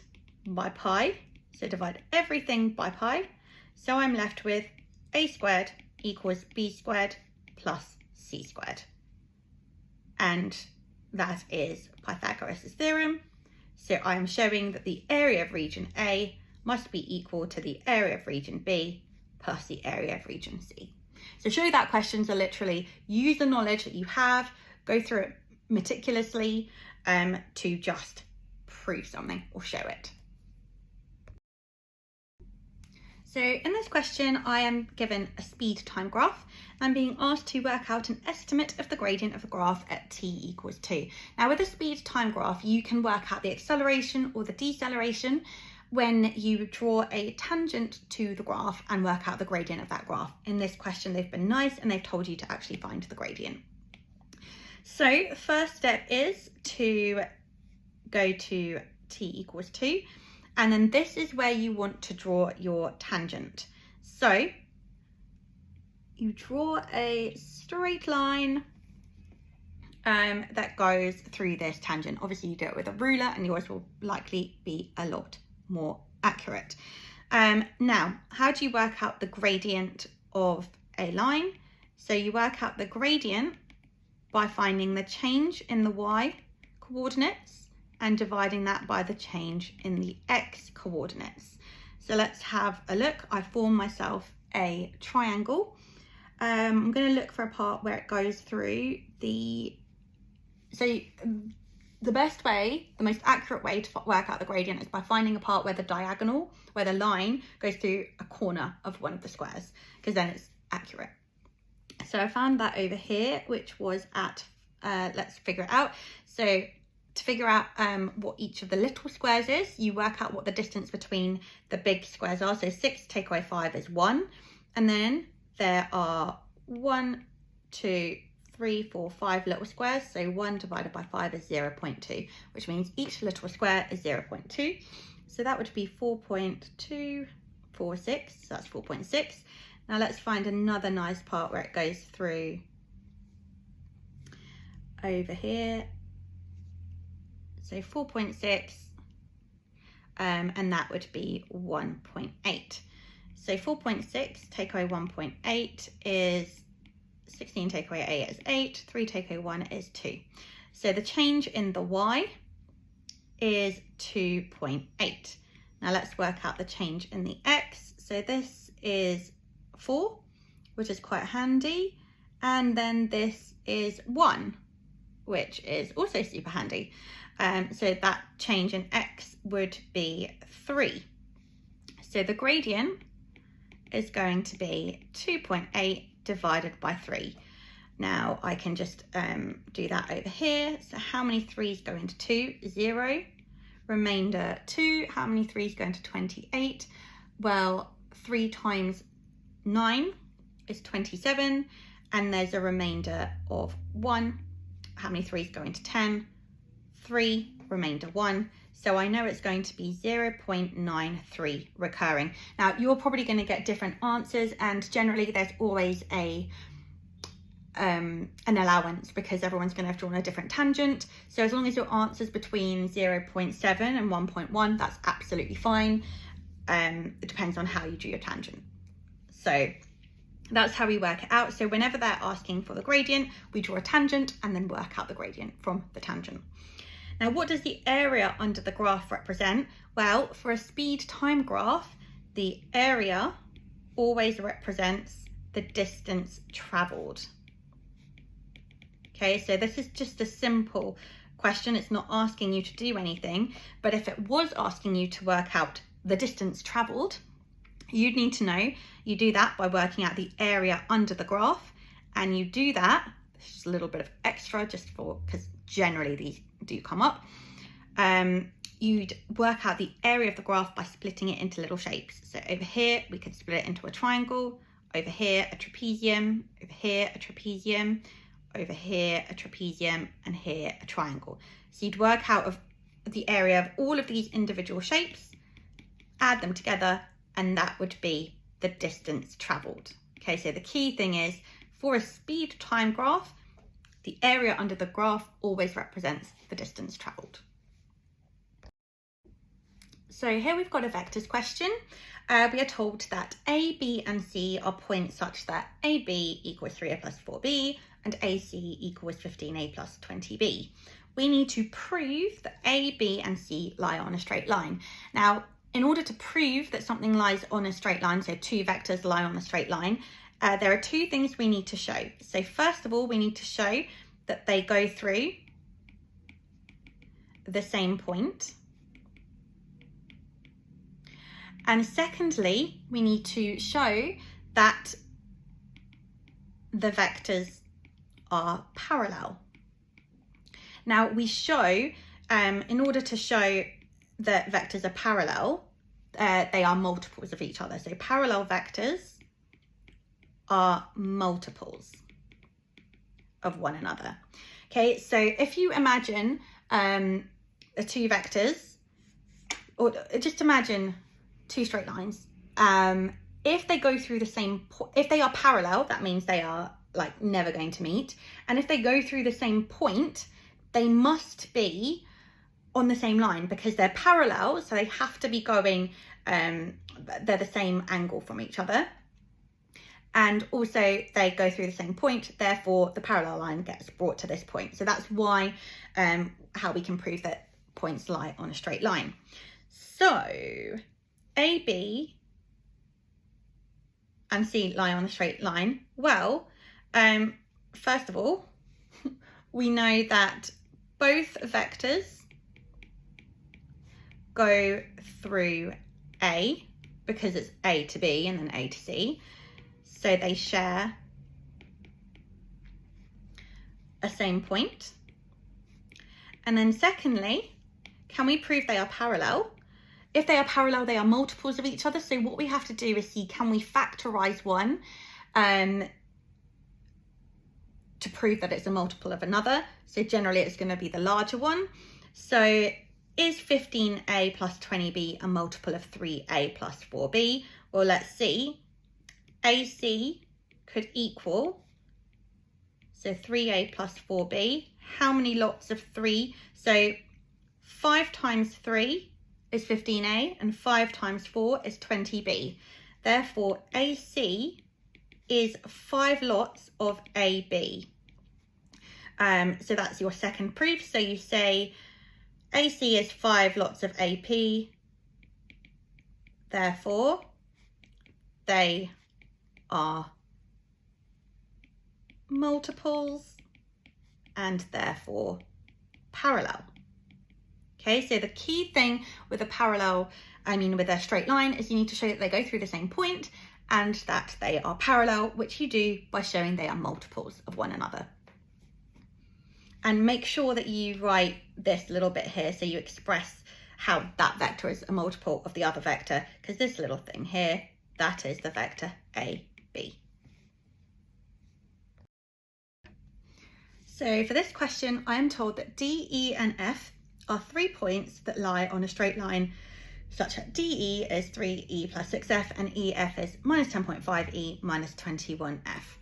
A: by pi. So divide everything by pi. So I'm left with a squared equals b squared plus c squared. And that is Pythagoras' theorem. So I'm showing that the area of region A must be equal to the area of region B plus the area of region C. So show that questions are literally use the knowledge that you have, go through it meticulously to just prove something or show it. So in this question, I am given a speed time graph. I'm being asked to work out an estimate of the gradient of the graph at t equals 2. Now with a speed time graph, you can work out the acceleration or the deceleration when you draw a tangent to the graph and work out the gradient of that graph. In this question, they've been nice and they've told you to actually find the gradient. So the first step is to go to t equals 2. And then this is where you want to draw your tangent. So you draw a straight line that goes through this tangent. Obviously you do it with a ruler and yours will likely be a lot more accurate. Now, how do you work out the gradient of a line? So you work out the gradient by finding the change in the y coordinates and dividing that by the change in the x coordinates. So let's have a look. I form myself a triangle. I'm going to look for a part where it goes through the, so the best way, the most accurate way to work out the gradient is by finding a part where the diagonal, where the line goes through a corner of one of the squares, because then it's accurate. So I found that over here, which was at, let's figure it out. So to figure out what each of the little squares is, you work out what the distance between the big squares are. So 6 take away 5 is 1. And then there are 1, 2, 3, 4, 5 little squares. So 1 divided by 5 is 0.2, which means each little square is 0.2. So that would be 4.246. So that's 4.6. Now let's find another nice part where it goes through over here. So 4.6, and that would be 1.8. So 4.6 take away 1.8 is 16, take away 8 is 8, 3 take away 1 is 2. So the change in the y is 2.8. Now let's work out the change in the x. So this is 4, which is quite handy. And then this is 1, which is also super handy. So that change in x would be 3. So the gradient is going to be 2.8 divided by 3. Now I can just do that over here. So how many 3's go into 2? 0. Remainder 2. How many 3's go into 28? Well, 3 times 9 is 27. And there's a remainder of 1. How many 3's go into 10? 3, remainder 1. So I know it's going to be 0.93 recurring. Now you're probably going to get different answers, and generally there's always an allowance because everyone's going to have drawn a different tangent. So as long as your answer's between 0.7 and 1.1, that's absolutely fine. It depends on how you do your tangent. So that's how we work it out. So whenever they're asking for the gradient, we draw a tangent and then work out the gradient from the tangent. Now, what does the area under the graph represent? Well, for a speed-time graph, the area always represents the distance travelled. Okay, so this is just a simple question. It's not asking you to do anything, but if it was asking you to work out the distance travelled, you'd need to know, you do that by working out the area under the graph, and you do that, it's just a little bit of extra just for, because generally these do come up. You'd work out the area of the graph by splitting it into little shapes. So over here, we could split it into a triangle, over here, a trapezium, over here, a trapezium, over here, a trapezium, and here, a triangle. So you'd work out of the area of all of these individual shapes, add them together, and that would be the distance travelled. Okay, so the key thing is, for a speed time graph, the area under the graph always represents the distance travelled. So here we've got a vectors question. We are told that A, B and C are points such that AB equals 3A plus 4B and AC equals 15A plus 20B. We need to prove that A, B and C lie on a straight line. Now, in order to prove that something lies on a straight line, so two vectors lie on a straight line, there are two things we need to show. So first of all, we need to show that they go through the same point. And secondly, we need to show that the vectors are parallel. Now we show, in order to show that vectors are parallel, they are multiples of each other. So parallel vectors are multiples of one another. Okay, so if you imagine the two vectors, or just imagine two straight lines, if they go through the same, if they are parallel, that means they are like never going to meet. And if they go through the same point, they must be on the same line because they're parallel. So they have to be going, they're the same angle from each other. And also they go through the same point, therefore the parallel line gets brought to this point. So that's why, how we can prove that points lie on a straight line. So AB and C lie on a straight line. Well, first of all, we know that both vectors go through A, because it's A to B and then A to C, so they share a same point. And then secondly, can we prove they are parallel? If they are parallel, they are multiples of each other. So what we have to do is see, can we factorize one to prove that it's a multiple of another? So generally it's going to be the larger one. So is 15a plus 20b a multiple of 3a plus 4b? Well, let's see. AC could equal, so 3a plus 4b. How many lots of 3? So 5 times 3 is 15a and 5 times 4 is 20b. Therefore, AC is 5 lots of AB. So that's your second proof. So you say AC is 5 lots of AP. Therefore, they are multiples and therefore parallel. Okay, so the key thing with a parallel, with a straight line, is you need to show that they go through the same point and that they are parallel, which you do by showing they are multiples of one another. And make sure that you write this little bit here so you express how that vector is a multiple of the other vector, because this little thing here, that is the vector AB. So for this question, I am told that D, E and F are 3 points that lie on a straight line such that DE is 3E plus 6F and EF is minus 10.5E minus 21F.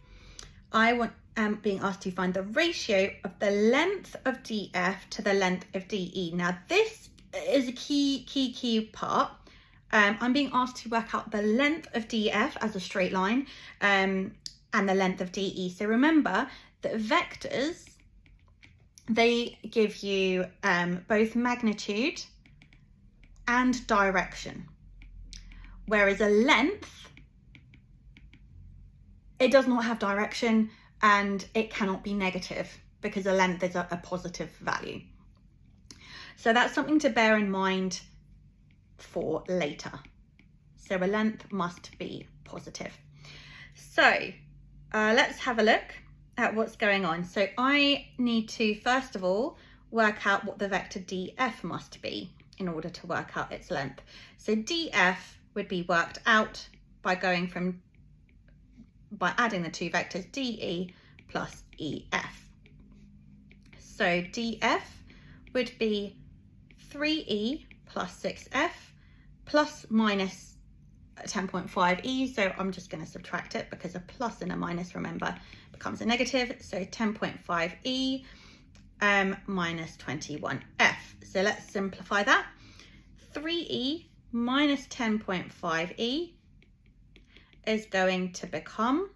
A: I am being asked to find the ratio of the length of DF to the length of DE. Now this is a key part. I'm being asked to work out the length of DF as a straight line and the length of DE. So remember that vectors, they give you both magnitude and direction, whereas a length, it does not have direction and it cannot be negative because a length is a positive value. So that's something to bear in mind for later. So a length must be positive. So let's have a look at what's going on. So I need to first of all work out what the vector DF must be in order to work out its length. So DF would be worked out by adding the two vectors DE plus EF. So DF would be 3E plus 6F plus minus 10.5E. So I'm just going to subtract it because a plus and a minus, remember, becomes a negative. So 10.5E minus 21F. So let's simplify that. 3E minus 10.5E is going to become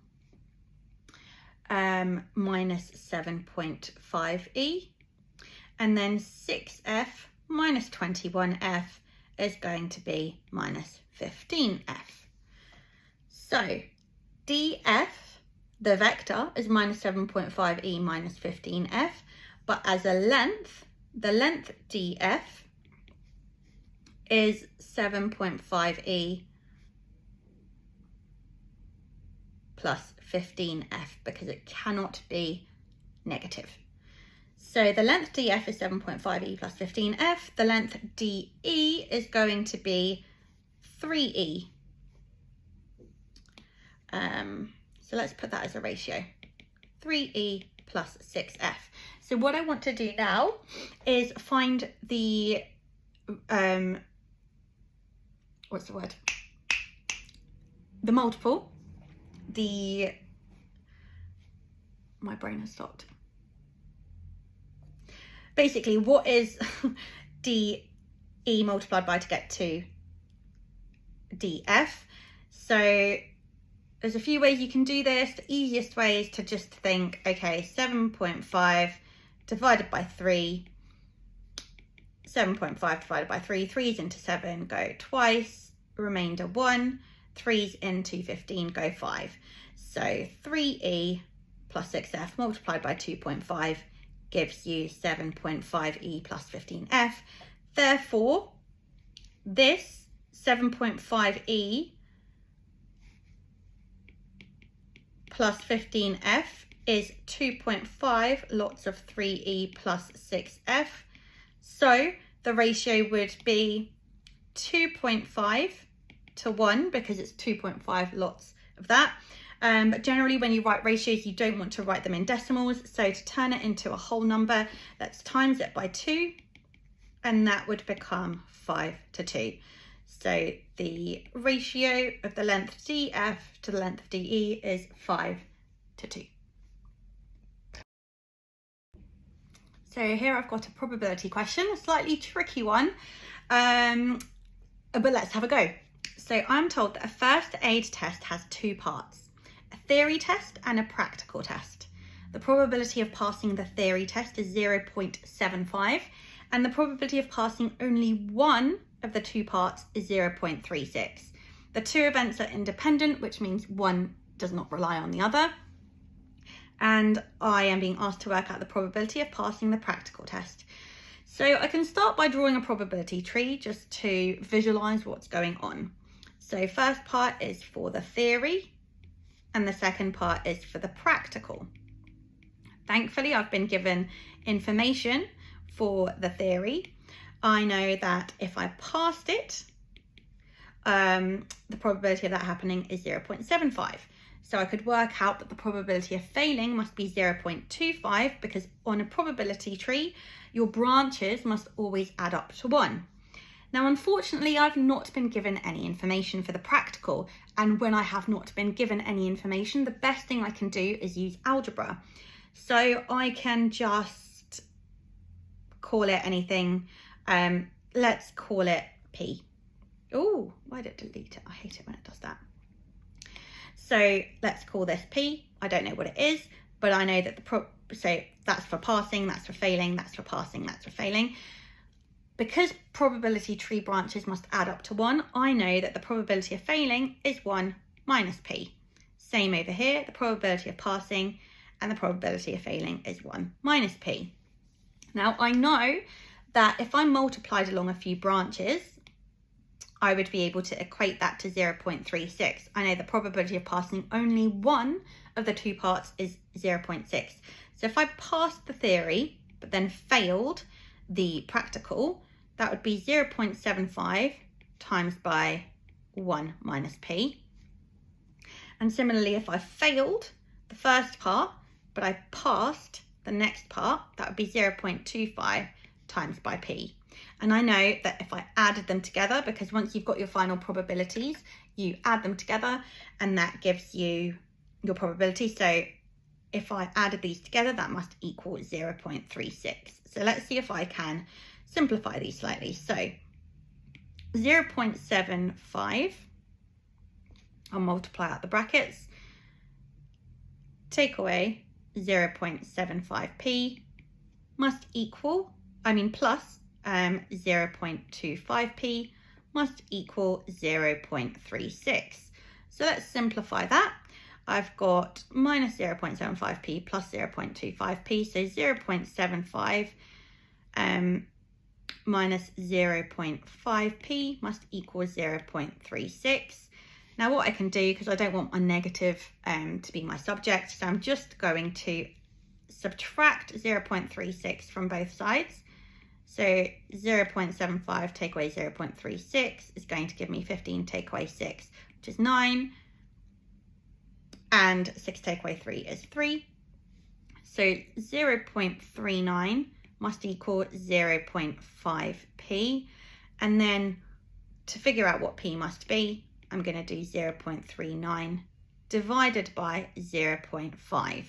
A: minus 7.5E, and then 6F minus 21F is going to be minus 15F. So DF, the vector, is minus 7.5E minus 15F, but as a length, the length DF is 7.5E plus 15F because it cannot be negative. So the length DF is 7.5E plus 15F. The length DE is going to be 3E. So let's put that as a ratio. 3E plus 6F. So what I want to do now is find the, the multiple, my brain has stopped. Basically, what is DE multiplied by to get to DF? So there's a few ways you can do this. The easiest way is to just think, okay, 7.5 divided by 3, 7.5 divided by 3, 3's into 7, go twice, remainder 1, 3's into 15, go 5. So 3E plus 6F multiplied by 2.5 gives you 7.5e plus 15f. Therefore, this 7.5e plus 15f is 2.5 lots of 3e plus 6f. So the ratio would be 2.5 to 1 because it's 2.5 lots of that. But generally when you write ratios, you don't want to write them in decimals. So to turn it into a whole number, let's times it by 2, and that would become 5 to 2. So the ratio of the length df to the length of de is 5 to 2. So here I've got a probability question, a slightly tricky one, but let's have a go. So I'm told that a first aid test has two parts. A theory test and a practical test. The probability of passing the theory test is 0.75 and the probability of passing only one of the two parts is 0.36. The two events are independent, which means one does not rely on the other. And I am being asked to work out the probability of passing the practical test. So I can start by drawing a probability tree just to visualize what's going on. So first part is for the theory, and the second part is for the practical. Thankfully, I've been given information for the theory. I know that if I passed it, the probability of that happening is 0.75. So I could work out that the probability of failing must be 0.25 because on a probability tree, your branches must always add up to 1. Now, unfortunately, I've not been given any information for the practical, and when I have not been given any information, the best thing I can do is use algebra. So I can just call it anything. Let's call it P. Oh, why did it delete it? I hate it when it does that. So let's call this P. I don't know what it is, but I know that so that's for passing, that's for failing, that's for passing, that's for failing. Because probability tree branches must add up to 1, I know that the probability of failing is 1 minus P. Same over here, the probability of passing and the probability of failing is 1 minus P. Now I know that if I multiplied along a few branches, I would be able to equate that to 0.36. I know the probability of passing only one of the two parts is 0.6. So if I passed the theory, but then failed the practical, that would be 0.75 times by 1 minus P. And similarly, if I failed the first part, but I passed the next part, that would be 0.25 times by P. And I know that if I added them together, because once you've got your final probabilities, you add them together and that gives you your probability. So if I added these together, that must equal 0.36. So let's see if I can simplify these slightly. So 0.75, I'll multiply out the brackets, take away 0.75p must equal, plus 0.25p must equal 0.36. So let's simplify that. I've got minus 0.75p plus 0.25p, so 0.75 minus 0.5p must equal 0.36. Now what I can do, because I don't want a negative to be my subject, so I'm just going to subtract 0.36 from both sides. So 0.75 take away 0.36 is going to give me 15 take away 6, which is 9. And 6 take away 3 is 3. So 0.39 must equal 0.5p. And then to figure out what p must be, I'm going to do 0.39 divided by 0.5.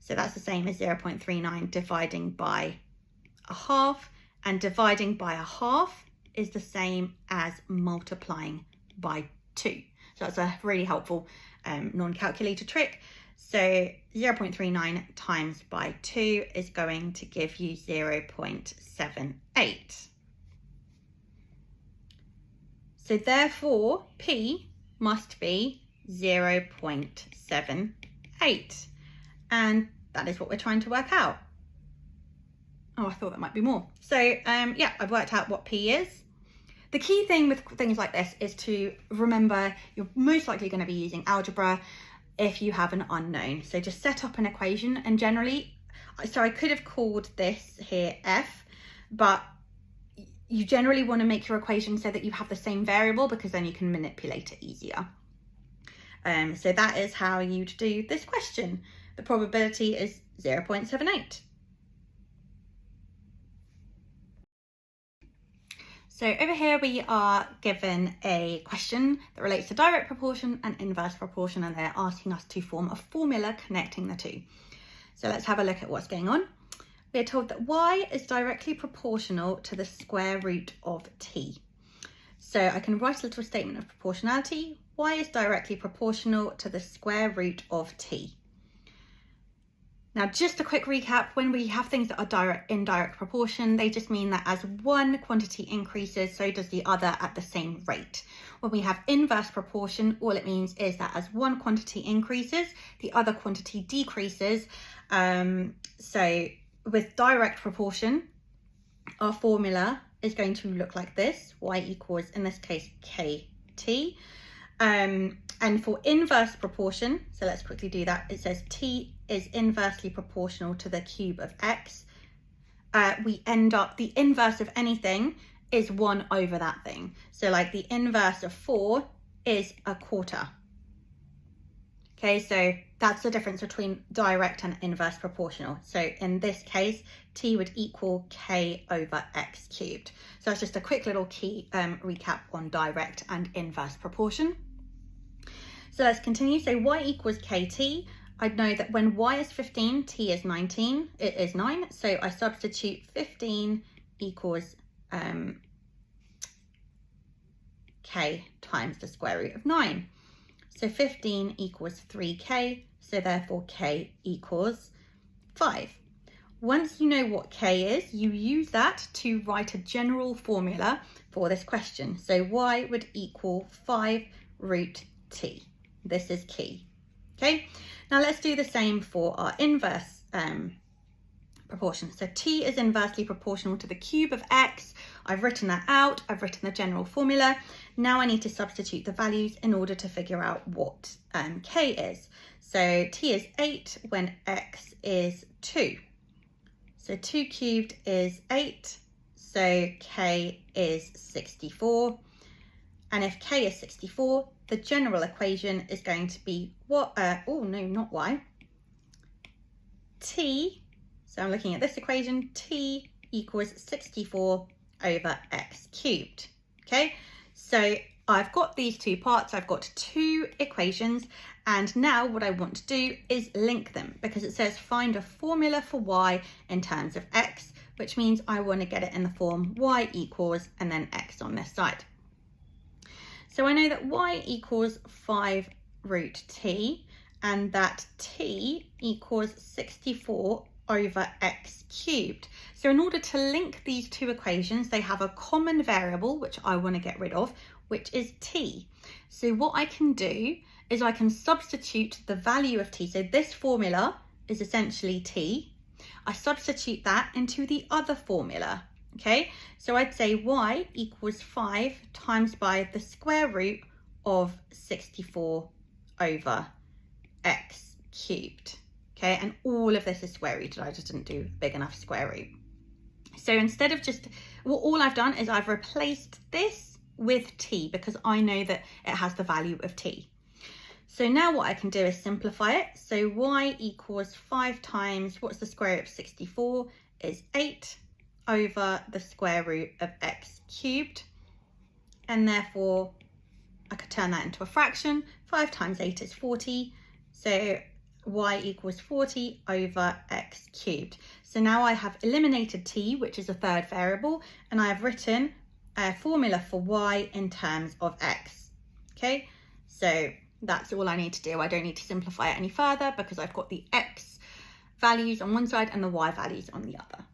A: So that's the same as 0.39 dividing by a half. And dividing by a half is the same as multiplying by 2. So that's a really helpful non-calculator trick. So 0.39 times by 2 is going to give you 0.78. So therefore, P must be 0.78. And that is what we're trying to work out. Oh, I thought that might be more. So yeah, I've worked out what P is. The key thing with things like this is to remember you're most likely going to be using algebra if you have an unknown. So just set up an equation, and generally, so I could have called this here F, but you generally want to make your equation so that you have the same variable, because then you can manipulate it easier. So that is how you'd do this question. The probability is 0.78. So over here we are given a question that relates to direct proportion and inverse proportion, and they're asking us to form a formula connecting the two. So let's have a look at what's going on. We are told that y is directly proportional to the square root of t. So I can write a little statement of proportionality. Y is directly proportional to the square root of t. Now, just a quick recap, when we have things that are indirect proportion, they just mean that as one quantity increases, so does the other at the same rate. When we have inverse proportion, all it means is that as one quantity increases, the other quantity decreases. So with direct proportion, our formula is going to look like this. Y equals, in this case, kt. And for inverse proportion, so let's quickly do that. It says t is inversely proportional to the cube of x. We end up, the inverse of anything is 1 over that thing. So like the inverse of 4 is a quarter. Okay, so that's the difference between direct and inverse proportional. So in this case, t would equal k over x cubed. So that's just a quick little key recap on direct and inverse proportion. So let's continue. So y equals kt. I'd know that when y is 15, t is 19. It is 9. So I substitute 15 equals k times the square root of 9. So 15 equals 3k. So therefore k equals 5. Once you know what k is, you use that to write a general formula for this question. So y would equal 5 root t. This is key. Okay, now let's do the same for our inverse proportion. So t is inversely proportional to the cube of x. I've written that out. I've written the general formula. Now I need to substitute the values in order to figure out what k is. So t is 8 when x is 2. So 2 cubed is 8. So k is 64. And if k is 64, the general equation is going to be what? Oh no, not y. T. So I'm looking at this equation. T equals 64 over x cubed. Okay, so I've got these two parts. I've got two equations, and now what I want to do is link them, because it says find a formula for y in terms of x, which means I want to get it in the form y equals and then x on this side. So I know that y equals 5 root t, and that t equals 64 over x cubed. So in order to link these two equations, they have a common variable, which I want to get rid of, which is t. So what I can do is I can substitute the value of t. So this formula is essentially t. I substitute that into the other formula. Okay, so I'd say y equals 5 times by the square root of 64 over x cubed. Okay, and all of this is square rooted. I just didn't do big enough square root. So instead of just, well, all I've done is I've replaced this with t, because I know that it has the value of t. So now what I can do is simplify it. So y equals 5 times, what's the square root of 64, is 8 over the square root of x cubed, and therefore I could turn that into a fraction. 5 times 8 is 40, so y equals 40 over x cubed. So now I have eliminated t, which is a third variable, and I have written a formula for y in terms of x. Okay, so that's all I need to do. I don't need to simplify it any further, because I've got the x values on one side and the y values on the other.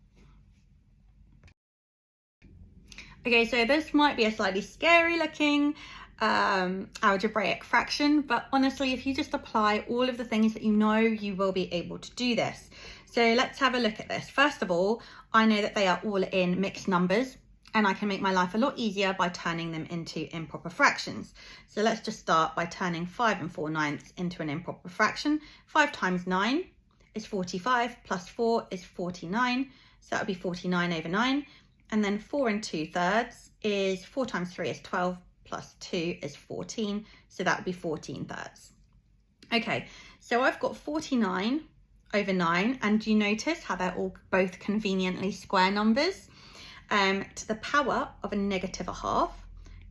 A: Okay, so this might be a slightly scary looking algebraic fraction, but honestly, if you just apply all of the things that you know, you will be able to do this. So let's have a look at this. First of all, I know that they are all in mixed numbers, and I can make my life a lot easier by turning them into improper fractions. So let's just start by turning 5 4/9 into an improper fraction. 5 times 9 is 45, plus 4 is 49. So that would be 49/9. And then 4 2/3 is 4 times 3 is 12, plus 2 is 14. So that would be 14/3. Okay, so I've got 49/9, and do you notice how they're all both conveniently square numbers? To the power of a -1/2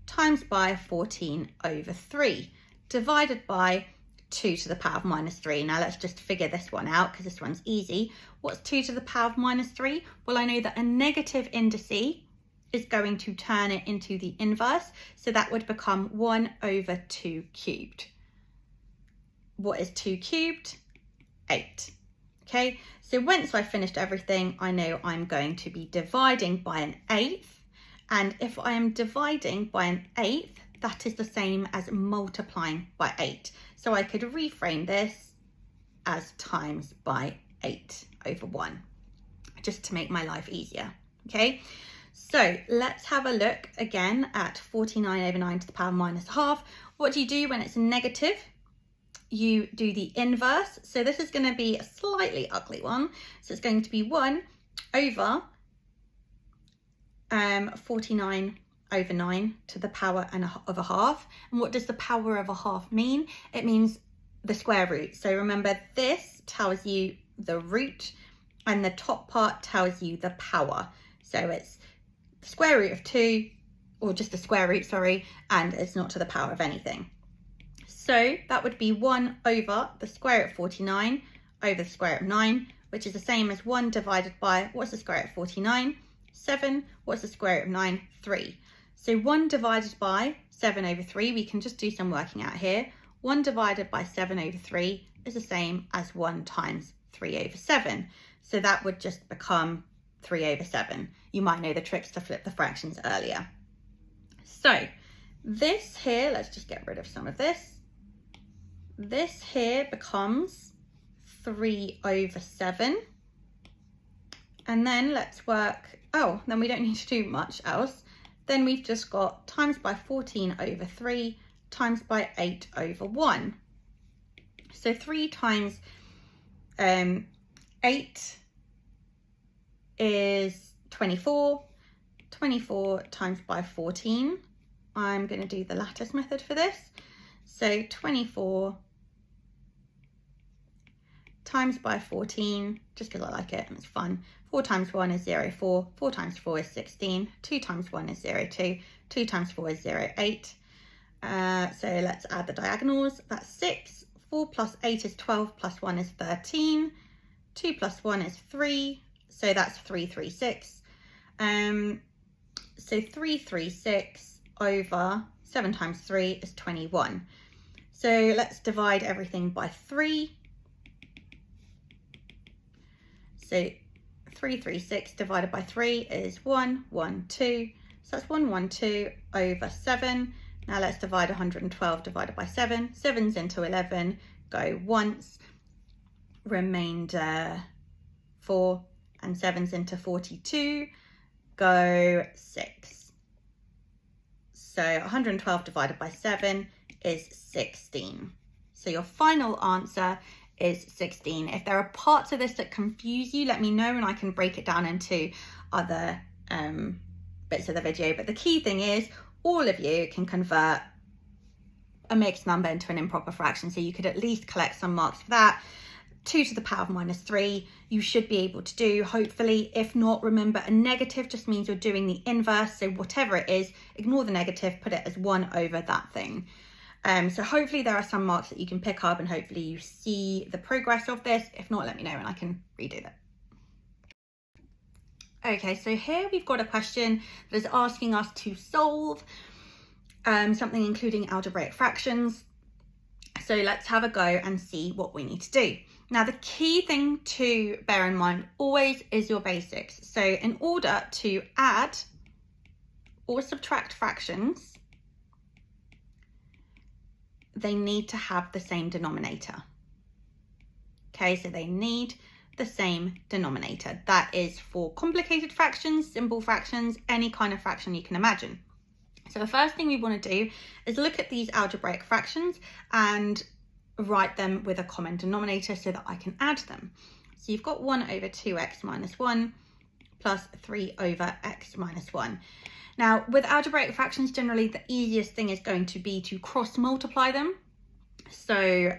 A: times by 14/3 divided by 2 to the power of -3. Now let's just figure this one out because this one's easy. What's 2 to the power of -3? Well, I know that a negative indice is going to turn it into the inverse, so that would become 1/2 cubed. What is 2 cubed? 8. Okay, so once I've finished everything, I know I'm going to be dividing by an 1/8, and if I am dividing by an 1/8, that is the same as multiplying by 8. So I could reframe this as times by 8/1, just to make my life easier. Okay, so let's have a look again at 49/9 to the power of -1/2. What do you do when it's a negative? You do the inverse. So this is going to be a slightly ugly one. So it's going to be 1/49/9 to the power of a half. And what does the power of a half mean? It means the square root. So remember, this tells you the root, and the top part tells you the power. So it's the square root of 2, or just the square root, sorry, and it's not to the power of anything. So that would be 1/the square root of 49 over the square root of 9, which is the same as 1 divided by, what's the square root of 49? 7. What's the square root of 9? 3. So 1 divided by 7/3, we can just do some working out here. 1 divided by 7/3 is the same as 1 times 3/7. So that would just become 3/7. You might know the tricks to flip the fractions earlier. So this here, let's just get rid of some of this. This here becomes 3/7. And then let's work, then we don't need to do much else. Then we've just got times by 14/3 times by 8/1. So 3 times 8 is 24. 24 times by 14. I'm going to do the lattice method for this. So 24 times by 14, just because I like it and it's fun. 4 times 1 is 0, 4. 4 times 4 is 16. 2 times 1 is 0, 2. 2 times 4 is 0, 8. So let's add the diagonals. That's 6. 4 plus 8 is 12, plus 1 is 13. 2 plus 1 is 3. So that's 3/36. So 3/36 over 7 times 3 is 21. So let's divide everything by 3. So 3/36 divided by 3 is 112. So that's 112 over 7. Now let's divide 112 divided by 7. 7's into 11, go once. Remainder 4, and 7's into 42, go 6. So 112 divided by 7 is 16. So your final answer is 16. If there are parts of this that confuse you, let me know and I can break it down into other bits of the video. But the key thing is all of you can convert a mixed number into an improper fraction. So you could at least collect some marks for that. 2 to the power of -3, you should be able to do, hopefully. If not, remember, a negative just means you're doing the inverse. So whatever it is, ignore the negative, put it as 1 over that thing. So hopefully there are some marks that you can pick up and hopefully you see the progress of this. If not, let me know and I can redo that. Okay, so here we've got a question that is asking us to solve something including algebraic fractions. So let's have a go and see what we need to do. Now, the key thing to bear in mind always is your basics. So in order to add or subtract fractions, they need to have the same denominator. Okay, so they need the same denominator. That is for complicated fractions, simple fractions, any kind of fraction you can imagine. So the first thing we want to do is look at these algebraic fractions and write them with a common denominator so that I can add them. So you've got 1 over 2x minus 1 plus 3 over x minus 1. Now, with algebraic fractions, generally the easiest thing is going to be to cross multiply them. So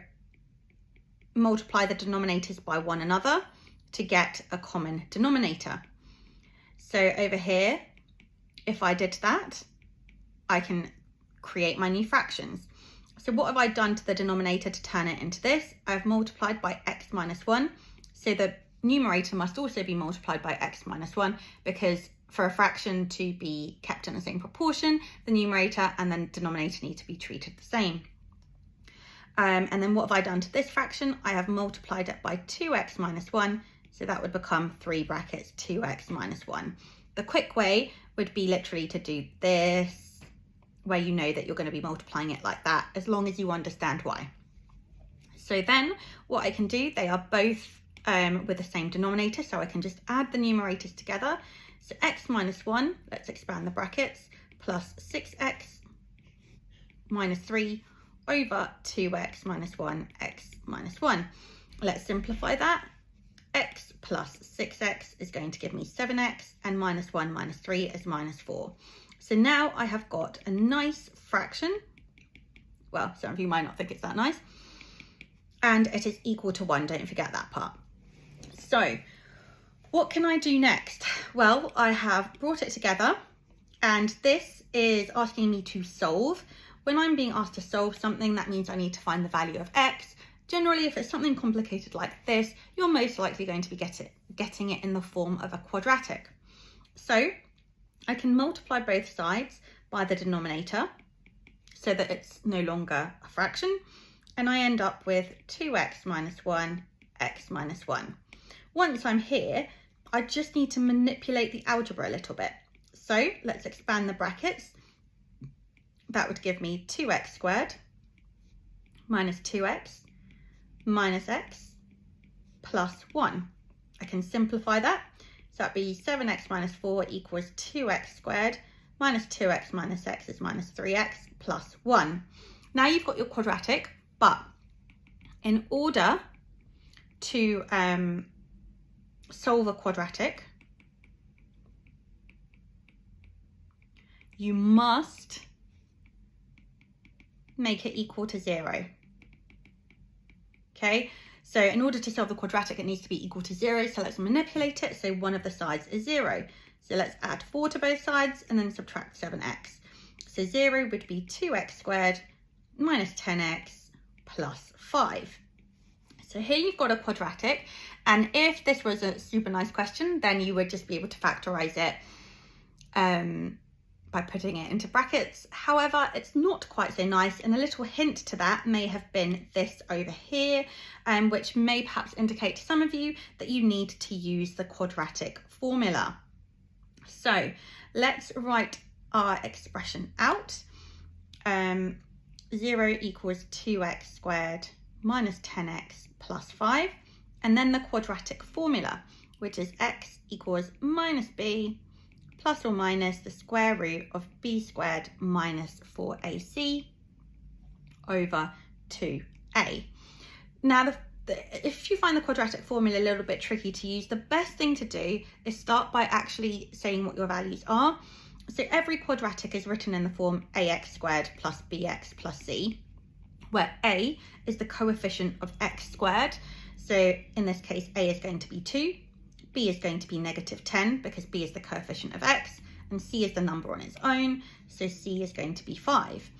A: multiply the denominators by one another to get a common denominator. So over here, if I did that, I can create my new fractions. So what have I done to the denominator to turn it into this? I've multiplied by x minus 1. So the numerator must also be multiplied by x minus 1, because for a fraction to be kept in the same proportion, the numerator and the denominator need to be treated the same. And then what have I done to this fraction? I have multiplied it by 2x minus 1, so that would become 3 brackets 2x minus 1. The quick way would be literally to do this, where you know that you're going to be multiplying it like that, as long as you understand why. So then what I can do, they are both with the same denominator, so I can just add the numerators together. So x minus 1, let's expand the brackets, plus 6x minus 3 over 2x minus 1, x minus 1. Let's simplify that. X plus 6x is going to give me 7x, and minus 1 minus 3 is minus 4. So now I have got a nice fraction. Well, some of you might not think it's that nice. And it is equal to 1, don't forget that part. So what can I do next? Well, I have brought it together, and this is asking me to solve. When I'm being asked to solve something, that means I need to find the value of x. Generally, if it's something complicated like this, you're most likely going to be getting it in the form of a quadratic. So I can multiply both sides by the denominator so that it's no longer a fraction, and I end up with 2x minus 1, x minus 1. Once I'm here, I just need to manipulate the algebra a little bit. So let's expand the brackets. That would give me 2x squared minus 2x minus x plus 1. I can simplify that. So that'd be 7x minus 4 equals 2x squared minus 2x minus x is minus 3x plus 1. Now you've got your quadratic, but in order to solve a quadratic, you must make it equal to 0. Okay, so in order to solve the quadratic, it needs to be equal to 0. So let's manipulate it. So one of the sides is 0. So let's add 4 to both sides and then subtract 7x. So 0 would be 2x squared minus 10x plus 5. So here you've got a quadratic, and if this was a super nice question, then you would just be able to factorize it by putting it into brackets. However, it's not quite so nice, and a little hint to that may have been this over here, which may perhaps indicate to some of you that you need to use the quadratic formula. So let's write our expression out. 0 equals 2x squared minus 10x plus 5, and then the quadratic formula, which is x equals minus b plus or minus the square root of b squared minus 4ac over 2a. Now, if you find the quadratic formula a little bit tricky to use, the best thing to do is start by actually saying what your values are. So every quadratic is written in the form ax squared plus bx plus c, where a is the coefficient of x squared. So in this case, a is going to be 2, b is going to be negative 10 because b is the coefficient of x, and c is the number on its own, so c is going to be 5.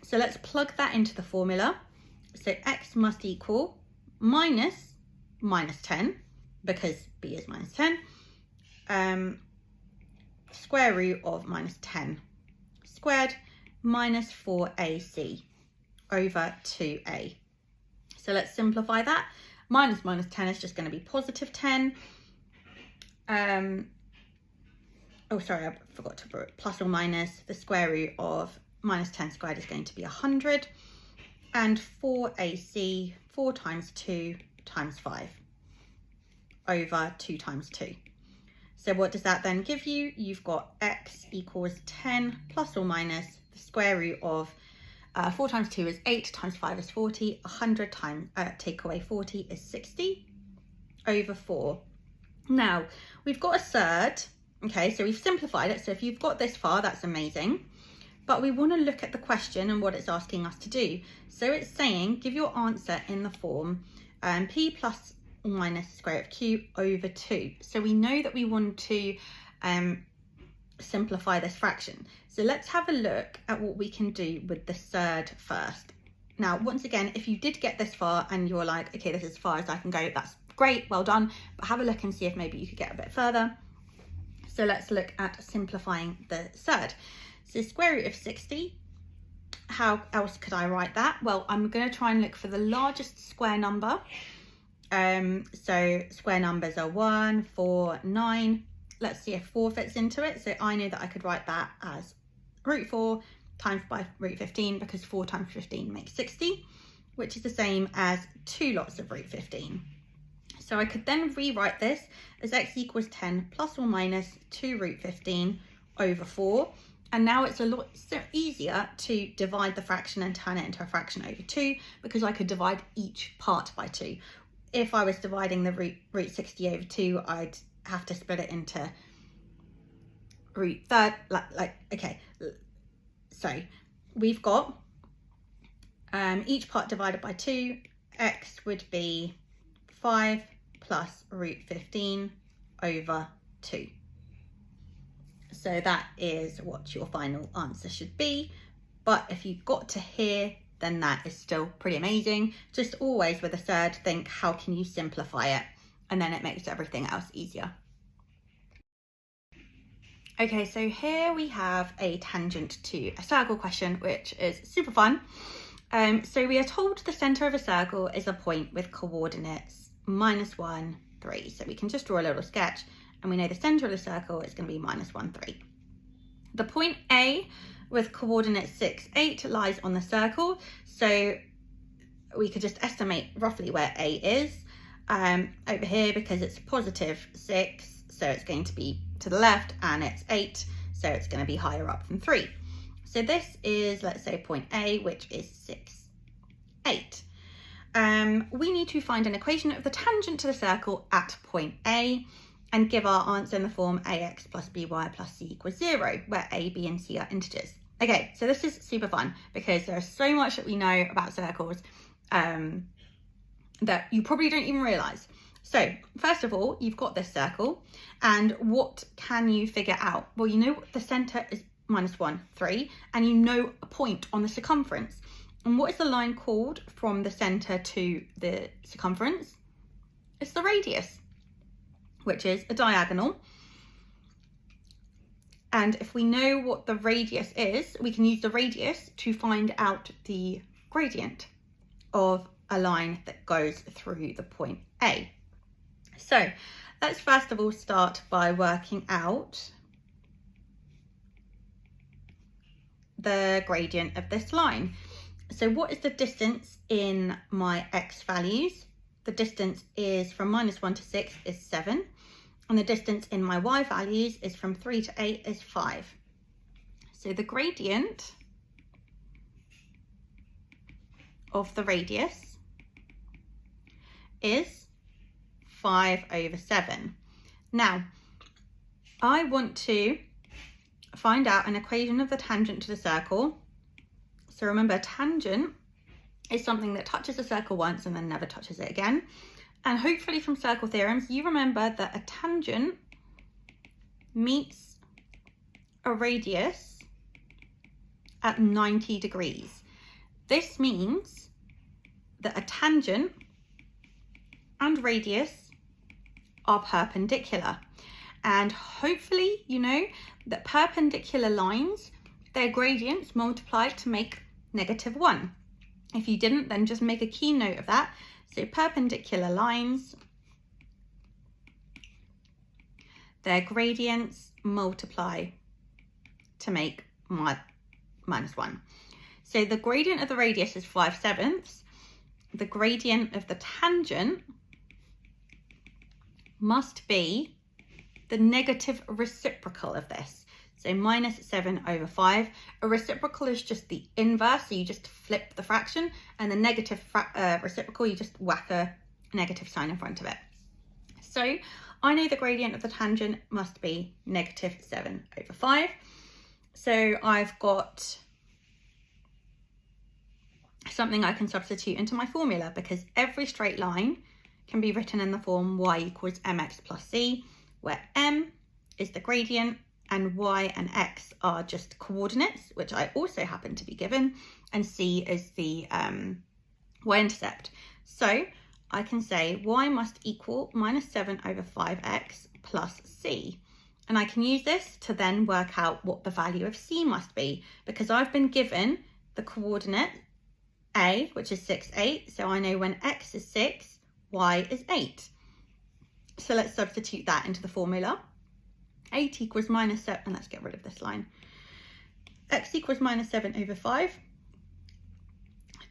A: So let's plug that into the formula. So x must equal minus 10, because b is minus 10, square root of minus 10 squared minus 4ac over 2a. So let's simplify that. Minus 10 is just going to be positive 10. Oh, sorry, I forgot to put plus or minus. The square root of minus 10 squared is going to be 100. And 4ac, 4 times 2 times 5 over 2 times 2. So what does that then give you? You've got x equals 10 plus or minus the square root of 4 times 2 is 8, times 5 is 40, 100 times, take away 40 is 60 over 4. Now, we've got a third, okay, so we've simplified it. So if you've got this far, that's amazing. But we want to look at the question and what it's asking us to do. So it's saying, give your answer in the form p plus or minus the square root of q over 2. So we know that we want to simplify this fraction. So let's have a look at what we can do with the third first. Now, once again, if you did get this far and you're like, okay, this is as far as I can go, that's great, well done. But have a look and see if maybe you could get a bit further. So let's look at simplifying the third. So square root of 60, how else could I write that? Well, I'm going to try and look for the largest square number. So square numbers are 1, 4, 9. Let's see if 4 fits into it. So I know that I could write that as root 4 times by root 15, because 4 times 15 makes 60, which is the same as 2 lots of root 15. So I could then rewrite this as x equals 10 plus or minus 2 root 15 over 4. And now it's a lot easier to divide the fraction and turn it into a fraction over 2, because I could divide each part by 2. If I was dividing the root 60 over 2, I'd have to split it into root third, okay. So we've got each part divided by 2, x would be 5 plus root 15 over 2. So that is what your final answer should be. But if you've got to here, then that is still pretty amazing. Just always with a third, think how can you simplify it? And then it makes everything else easier. Okay, so here we have a tangent to a circle question, which is super fun. So we are told the center of a circle is a point with coordinates -1, 3. So we can just draw a little sketch, and we know the center of the circle is going to be -1, 3. The point A with coordinates 6, 8 lies on the circle. So we could just estimate roughly where A is over here, because it's +6. So it's going to be to the left, and it's 8. So it's going to be higher up than 3. So this is, let's say, point A, which is 6, 8. We need to find an equation of the tangent to the circle at point A and give our answer in the form ax plus by plus c equals 0, where a, b, and c are integers. Okay, so this is super fun because there's so much that we know about circles that you probably don't even realize. So first of all, you've got this circle, and what can you figure out? Well, you know the center is -1, 3, and you know a point on the circumference. And what is the line called from the center to the circumference? It's the radius, which is a diagonal. And if we know what the radius is, we can use the radius to find out the gradient of a line that goes through the point A. So let's first of all start by working out the gradient of this line. So what is the distance in my x values? The distance is from -1 to 6 is 7. And the distance in my y values is from 3 to 8 is 5. So the gradient of the radius is 5/7. Now, I want to find out an equation of the tangent to the circle. So remember, tangent is something that touches a circle once and then never touches it again. And hopefully from circle theorems, you remember that a tangent meets a radius at 90 degrees. This means that a tangent and radius are perpendicular. And hopefully you know that perpendicular lines, their gradients multiply to make -1. If you didn't, then just make a key note of that. So perpendicular lines, their gradients multiply to make -1. So the gradient of the radius is 5/7. The gradient of the tangent must be the negative reciprocal of this. So minus 7 over 5. A reciprocal is just the inverse, so you just flip the fraction, and the negative reciprocal, you just whack a negative sign in front of it. So I know the gradient of the tangent must be negative 7 over 5. So I've got something I can substitute into my formula, because every straight line can be written in the form y equals mx plus c, where m is the gradient and y and x are just coordinates, which I also happen to be given, and c is the y-intercept. So I can say y must equal minus 7 over 5x plus c. And I can use this to then work out what the value of c must be, because I've been given the coordinate a, which is 6, 8. So I know when x is 6, y is 8. So let's substitute that into the formula. 8 equals minus 7, and let's get rid of this line. X equals minus 7 over 5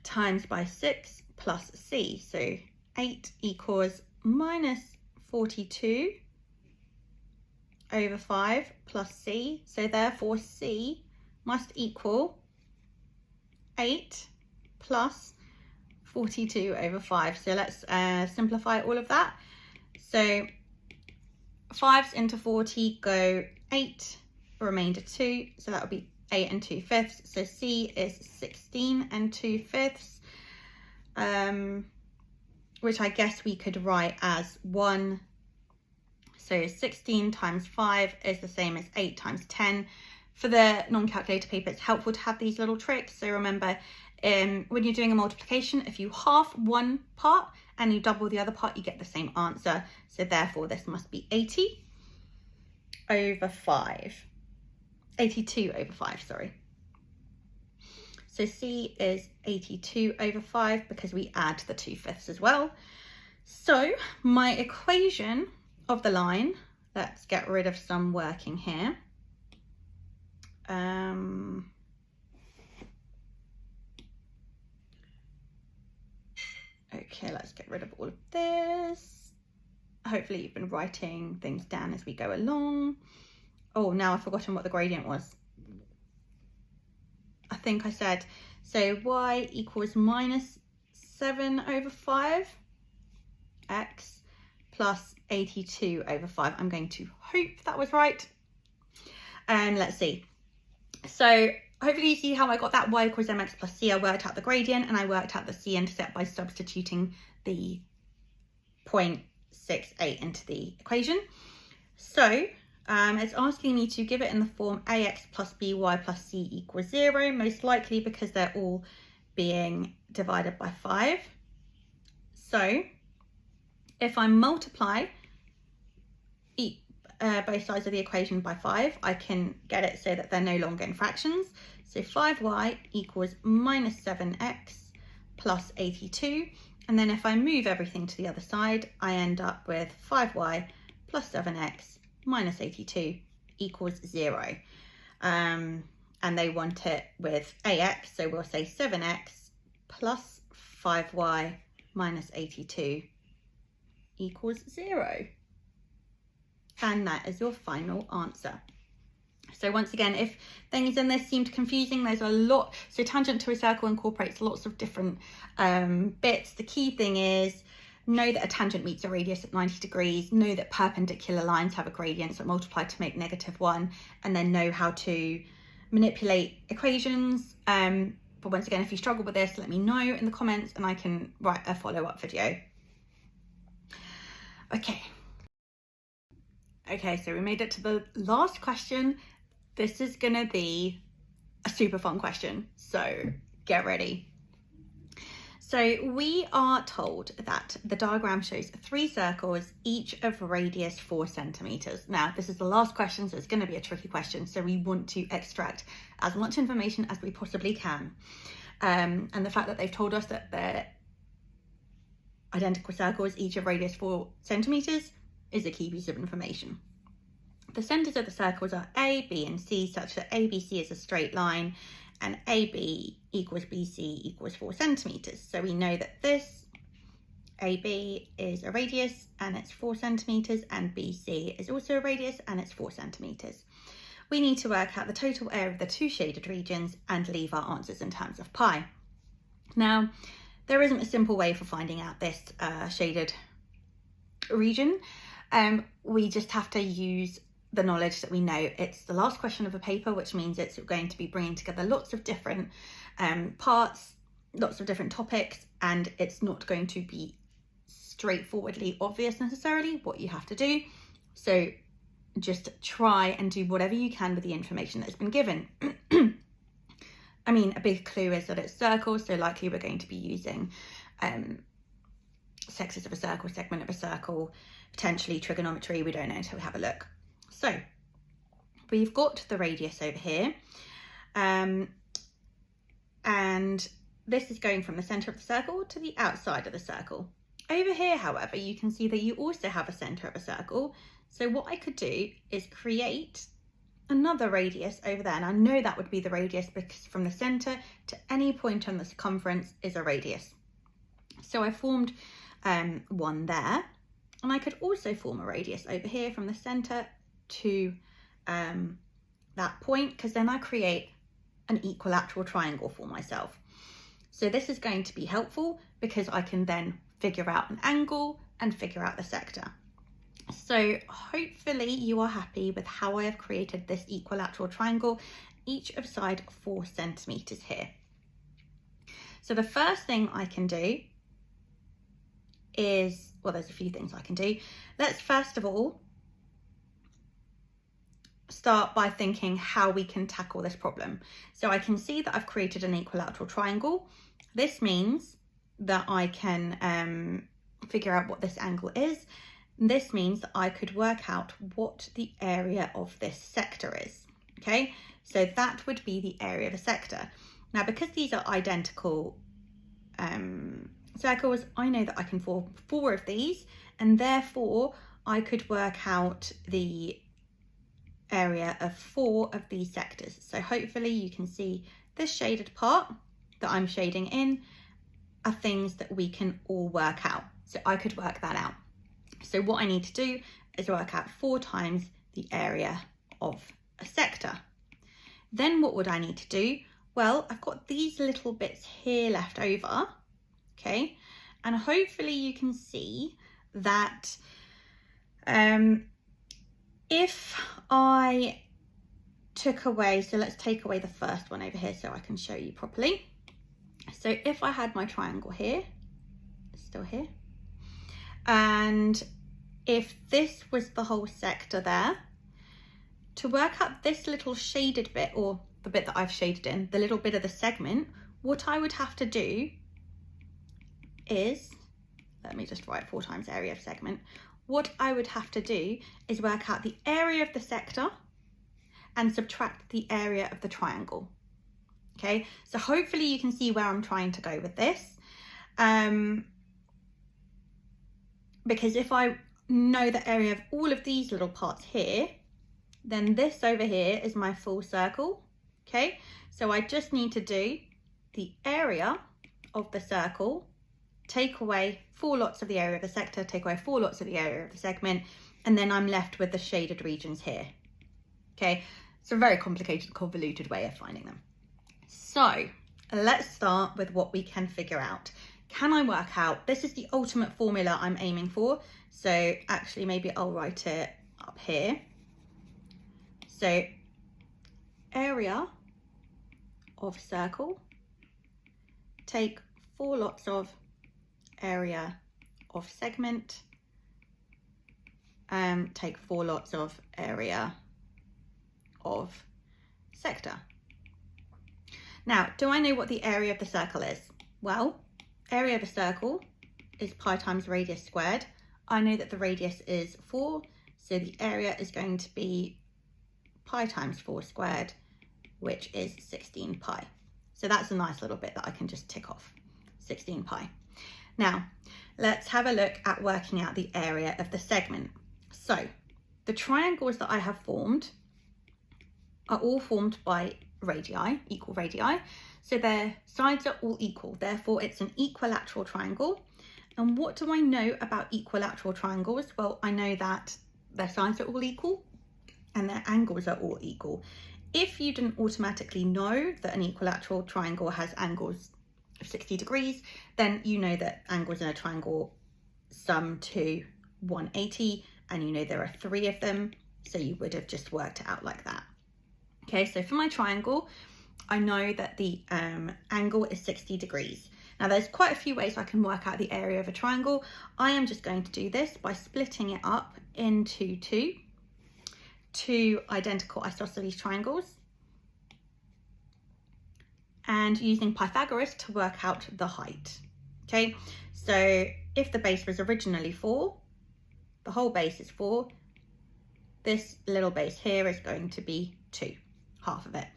A: times by 6 plus c. So 8 equals minus 42 over 5 plus c. So therefore c must equal 8 plus 42 over 5. So let's simplify all of that. So 5s into 40 go 8, remainder 2. So that would be 8 and 2/5. So c is 16 and 2/5, which I guess we could write as 1. So 16 times 5 is the same as 8 times 10. For the non-calculator paper, it's helpful to have these little tricks. So remember, when you're doing a multiplication, if you half one part and you double the other part, you get the same answer. So therefore, this must be 80 over 5. 82 over 5, sorry. So c is 82 over 5 because we add the 2/5 as well. So my equation of the line, let's get rid of some working here. Okay, let's get rid of all of this. Hopefully you've been writing things down as we go along. Oh, now I've forgotten what the gradient was. I think I said, so y equals minus 7 over 5 x plus 82 over 5. I'm going to hope that was right. Let's see. So hopefully you see how I got that y equals mx plus c. I worked out the gradient and I worked out the c-intercept by substituting the 0.68 into the equation. So it's asking me to give it in the form ax plus by plus c equals 0, most likely because they're all being divided by 5. So if I multiply both sides of the equation by 5, I can get it so that they're no longer in fractions. So 5y equals minus 7x plus 82. And then if I move everything to the other side, I end up with 5y plus 7x minus 82 equals 0. And they want it with ax, so we'll say 7x plus 5y minus 82 equals 0. And that is your final answer. So once again, if things in this seemed confusing, there's a lot. So tangent to a circle incorporates lots of different bits. The key thing is know that a tangent meets a radius at 90 degrees, know that perpendicular lines have a gradient, so multiply to make -1, and then know how to manipulate equations. But once again, if you struggle with this, let me know in the comments and I can write a follow-up video. Okay, so we made it to the last question. This is gonna be a super fun question, so get ready. So we are told that the diagram shows 3 circles, each of radius 4 centimeters. Now, this is the last question, so it's gonna be a tricky question. So we want to extract as much information as we possibly can. And the fact that they've told us that they're identical circles, each of radius 4 centimeters, is a key piece of information. The centers of the circles are A, B, and C, such that ABC is a straight line and AB equals BC equals 4 centimeters. So we know that this AB is a radius and it's 4 centimeters, and BC is also a radius and it's 4 centimeters. We need to work out the total area of the two shaded regions and leave our answers in terms of pi. Now, there isn't a simple way for finding out this shaded region. We just have to use the knowledge that we know. It's the last question of a paper, which means it's going to be bringing together lots of different parts, lots of different topics, and it's not going to be straightforwardly obvious necessarily what you have to do. So just try and do whatever you can with the information that's been given. I mean, a big clue is that it's circles, so likely we're going to be using sectors of a circle, segment of a circle, potentially trigonometry. We don't know until we have a look. So we've got the radius over here, and this is going from the centre of the circle to the outside of the circle. Over here, however, you can see that you also have a centre of a circle. So what I could do is create another radius over there, and I know that would be the radius because from the centre to any point on the circumference is a radius. So I formed one there, and I could also form a radius over here from the centre to that point, because then I create an equilateral triangle for myself. So this is going to be helpful because I can then figure out an angle and figure out the sector. So hopefully you are happy with how I have created this equilateral triangle, each of side 4 centimeters here. So the first thing I can do is, well, there's a few things I can do. Let's first of all start by thinking how we can tackle this problem. So I can see that I've created an equilateral triangle. This means that I can figure out what this angle is. This means that I could work out what the area of this sector is. Okay, so that would be the area of a sector. Now, because these are identical circles, I know that I can form 4 of these, and therefore I could work out the area of 4 of these sectors. So hopefully you can see this shaded part that I'm shading in are things that we can all work out. So I could work that out. So what I need to do is work out 4 times the area of a sector. Then what would I need to do? Well, I've got these little bits here left over, okay? And hopefully you can see that if I took away, so let's take away the first one over here so I can show you properly. So if I had my triangle here, it's still here, and if this was the whole sector there, to work out this little shaded bit, or the bit that I've shaded in, the little bit of the segment, what I would have to do is, let me just write 4 times area of segment. What I would have to do is work out the area of the sector and subtract the area of the triangle. Okay, so hopefully you can see where I'm trying to go with this. Because if I know the area of all of these little parts here, then this over here is my full circle. Okay, so I just need to do the area of the circle, take away 4 lots of the area of the sector, take away 4 lots of the area of the segment, and then I'm left with the shaded regions here. Okay, it's a very complicated, convoluted way of finding them. So let's start with what we can figure out. Can I work out, this is the ultimate formula I'm aiming for. So actually maybe I'll write it up here. So area of circle, take 4 lots of area of segment, take 4 lots of area of sector. Now, do I know what the area of the circle is? Well, area of a circle is pi times radius squared. I know that the radius is 4, so the area is going to be pi times 4 squared, which is 16 pi. So that's a nice little bit that I can just tick off, 16 pi. Now, let's have a look at working out the area of the segment. So the triangles that I have formed are all formed by radii, equal radii. So their sides are all equal. Therefore, it's an equilateral triangle. And what do I know about equilateral triangles? Well, I know that their sides are all equal and their angles are all equal. If you didn't automatically know that an equilateral triangle has angles of 60 degrees, then you know that angles in a triangle sum to 180, and you know there are 3 of them, so you would have just worked it out like that. Okay, so for my triangle, I know that the angle is 60 degrees. Now there's quite a few ways I can work out the area of a triangle. I am just going to do this by splitting it up into two identical isosceles triangles and using Pythagoras to work out the height. Okay, so if the base was originally 4, the whole base is 4, this little base here is going to be 2, half of it.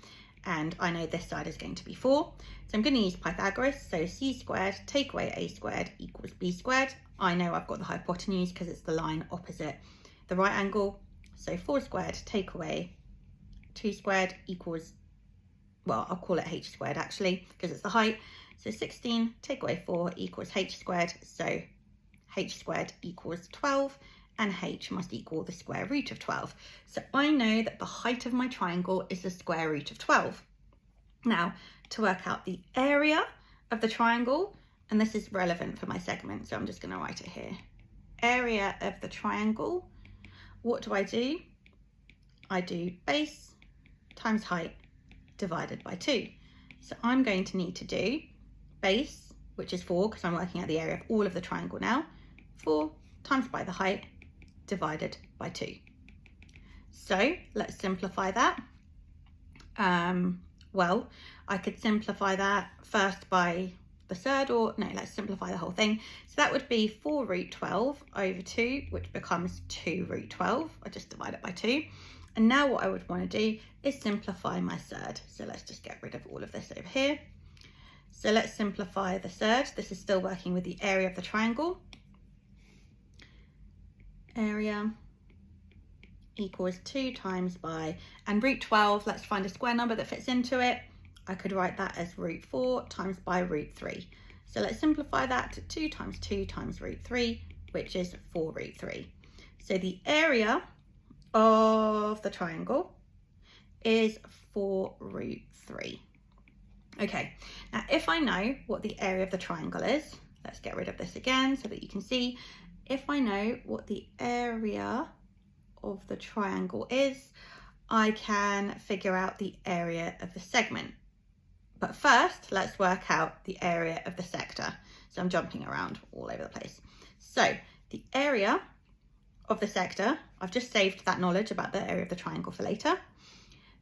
A: And I know this side is going to be 4. So I'm going to use Pythagoras. So c squared take away a squared equals b squared. I know I've got the hypotenuse because it's the line opposite the right angle. So 4 squared take away 2 squared equals, well, I'll call it h squared actually because it's the height. So 16 take away 4 equals h squared. So h squared equals 12. And h must equal the square root of 12. So I know that the height of my triangle is the square root of 12. Now, to work out the area of the triangle, and this is relevant for my segment, so I'm just going to write it here. Area of the triangle, what do? I do base times height divided by 2. So I'm going to need to do base, which is 4, because I'm working out the area of all of the triangle now, 4 times by the height, divided by 2. So let's simplify that. Well, I could simplify that first by the third, or no, let's simplify the whole thing. So that would be 4 root 12 over 2, which becomes 2 root 12. I just divide it by 2. And now what I would want to do is simplify my third. So let's just get rid of all of this over here. So let's simplify the third. This is still working with the area of the triangle. Area equals 2 times by, and root 12, let's find a square number that fits into it. I could write that as root 4 times by root 3. So let's simplify that to 2 times root 3, which is 4 root 3. So the area of the triangle is 4 root 3. Okay, now if I know what the area of the triangle is, let's get rid of this again so that you can see. If I know what the area of the triangle is, I can figure out the area of the segment. But first, let's work out the area of the sector. So I'm jumping around all over the place. So the area of the sector, I've just saved that knowledge about the area of the triangle for later.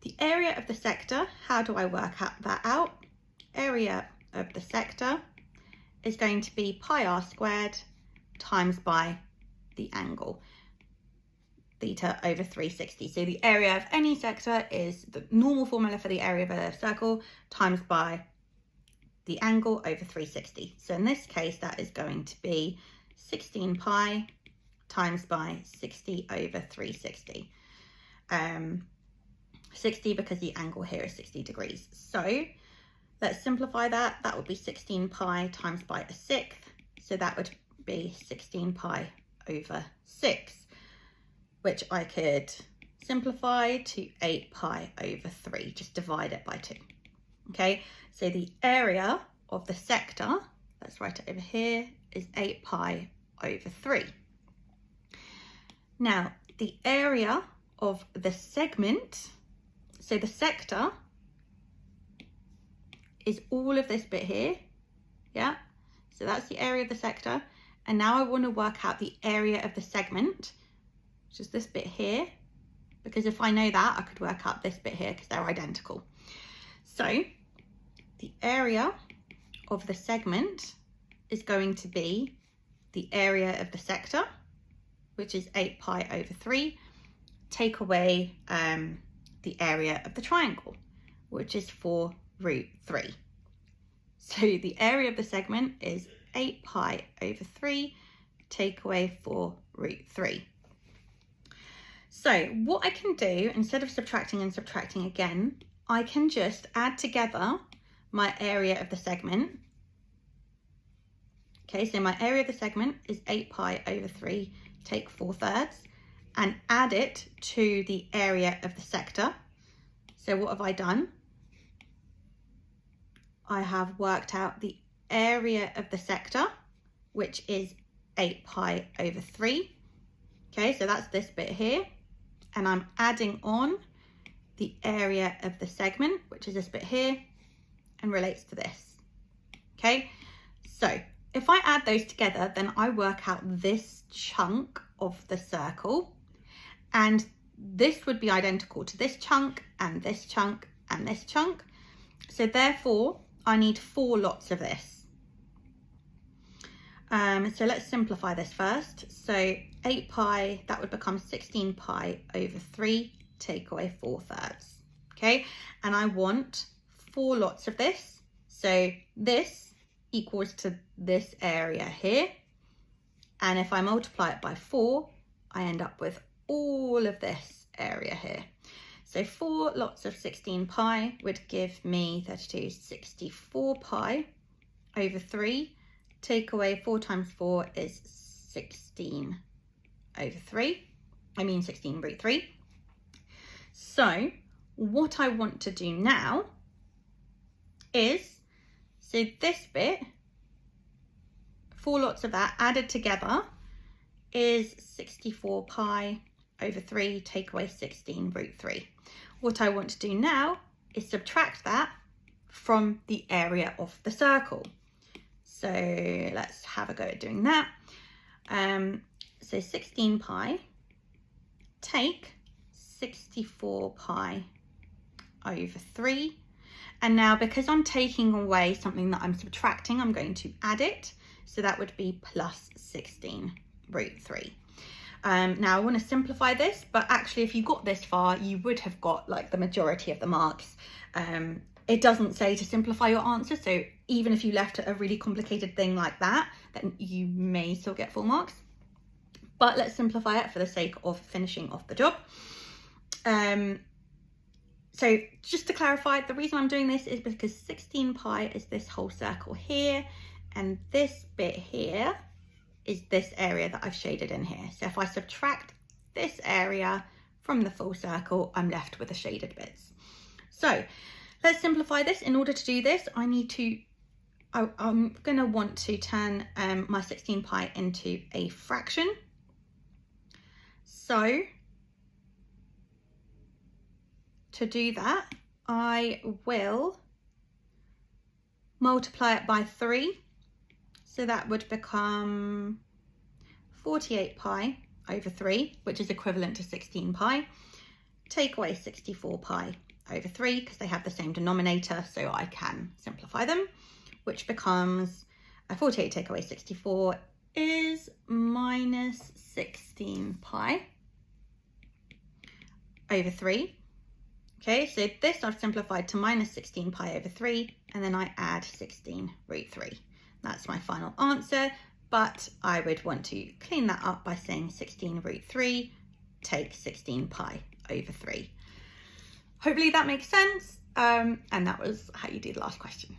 A: The area of the sector, how do I work that out? Area of the sector is going to be pi r squared times by the angle, theta over 360. So the area of any sector is the normal formula for the area of a circle times by the angle over 360. So in this case, that is going to be 16 pi times by 60 over 360. 60 because the angle here is 60 degrees. So let's simplify that. That would be 16 pi times by a sixth. So that would be 16 pi over 6, which I could simplify to 8 pi over 3, just divide it by 2. Okay, so the area of the sector, let's write it over here, is 8 pi over 3. Now, the area of the segment, so the sector is all of this bit here, yeah? So that's the area of the sector. And now I want to work out the area of the segment, which is this bit here, because if I know that, I could work out this bit here because they're identical. So the area of the segment is going to be the area of the sector, which is 8 pi over 3, take away the area of the triangle, which is 4 root 3. So the area of the segment is 8 pi over 3, take away 4 root 3. So what I can do, instead of subtracting and subtracting again, I can just add together my area of the segment, Okay, so my area of the segment is 8 pi over 3, take 4/3, and add it to the area of the sector. So what have I done? I have worked out the area of the sector, which is 8 pi over 3. Okay, so that's this bit here. And I'm adding on the area of the segment, which is this bit here, and relates to this. Okay, so if I add those together, then I work out this chunk of the circle, and this would be identical to this chunk and this chunk and this chunk. So therefore, I need 4 lots of this. So let's simplify this first. So 8 pi, that would become 16 pi over 3, take away 4/3. Okay, and I want 4 lots of this. So this equals to this area here. And if I multiply it by 4, I end up with all of this area here. So 4 lots of 16 pi would give me 32, 64 pi over 3. Take away 4 times 4 is 16 over 3. I mean 16 root 3. So what I want to do now is, so this bit, 4 lots of that added together is 64 pi over 3, take away 16 root 3. What I want to do now is subtract that from the area of the circle. So let's have a go at doing that. So 16 pi, take 64 pi over 3. And now because I'm taking away something that I'm subtracting, I'm going to add it. So that would be plus 16 root 3. Now I want to simplify this, but actually if you got this far, you would have got like the majority of the marks. It doesn't say to simplify your answer, so even if you left a really complicated thing like that, then you may still get full marks. But let's simplify it for the sake of finishing off the job. So just to clarify, the reason I'm doing this is because 16 pi is this whole circle here, and this bit here is this area that I've shaded in here. So if I subtract this area from the full circle, I'm left with the shaded bits. So let's simplify this. In order to do this, I'm going to want to turn my 16 pi into a fraction. So to do that, I will multiply it by 3. So that would become 48 pi over 3, which is equivalent to 16 pi. Take away 64 pi over 3 because they have the same denominator, so I can simplify them, which becomes 48 take away 64 is minus 16 pi over 3. Okay, so this I've simplified to minus 16 pi over 3, and then I add 16 root 3. That's my final answer, but I would want to clean that up by saying 16 root 3 take 16 pi over 3. Hopefully that makes sense, and that was how you do the last question.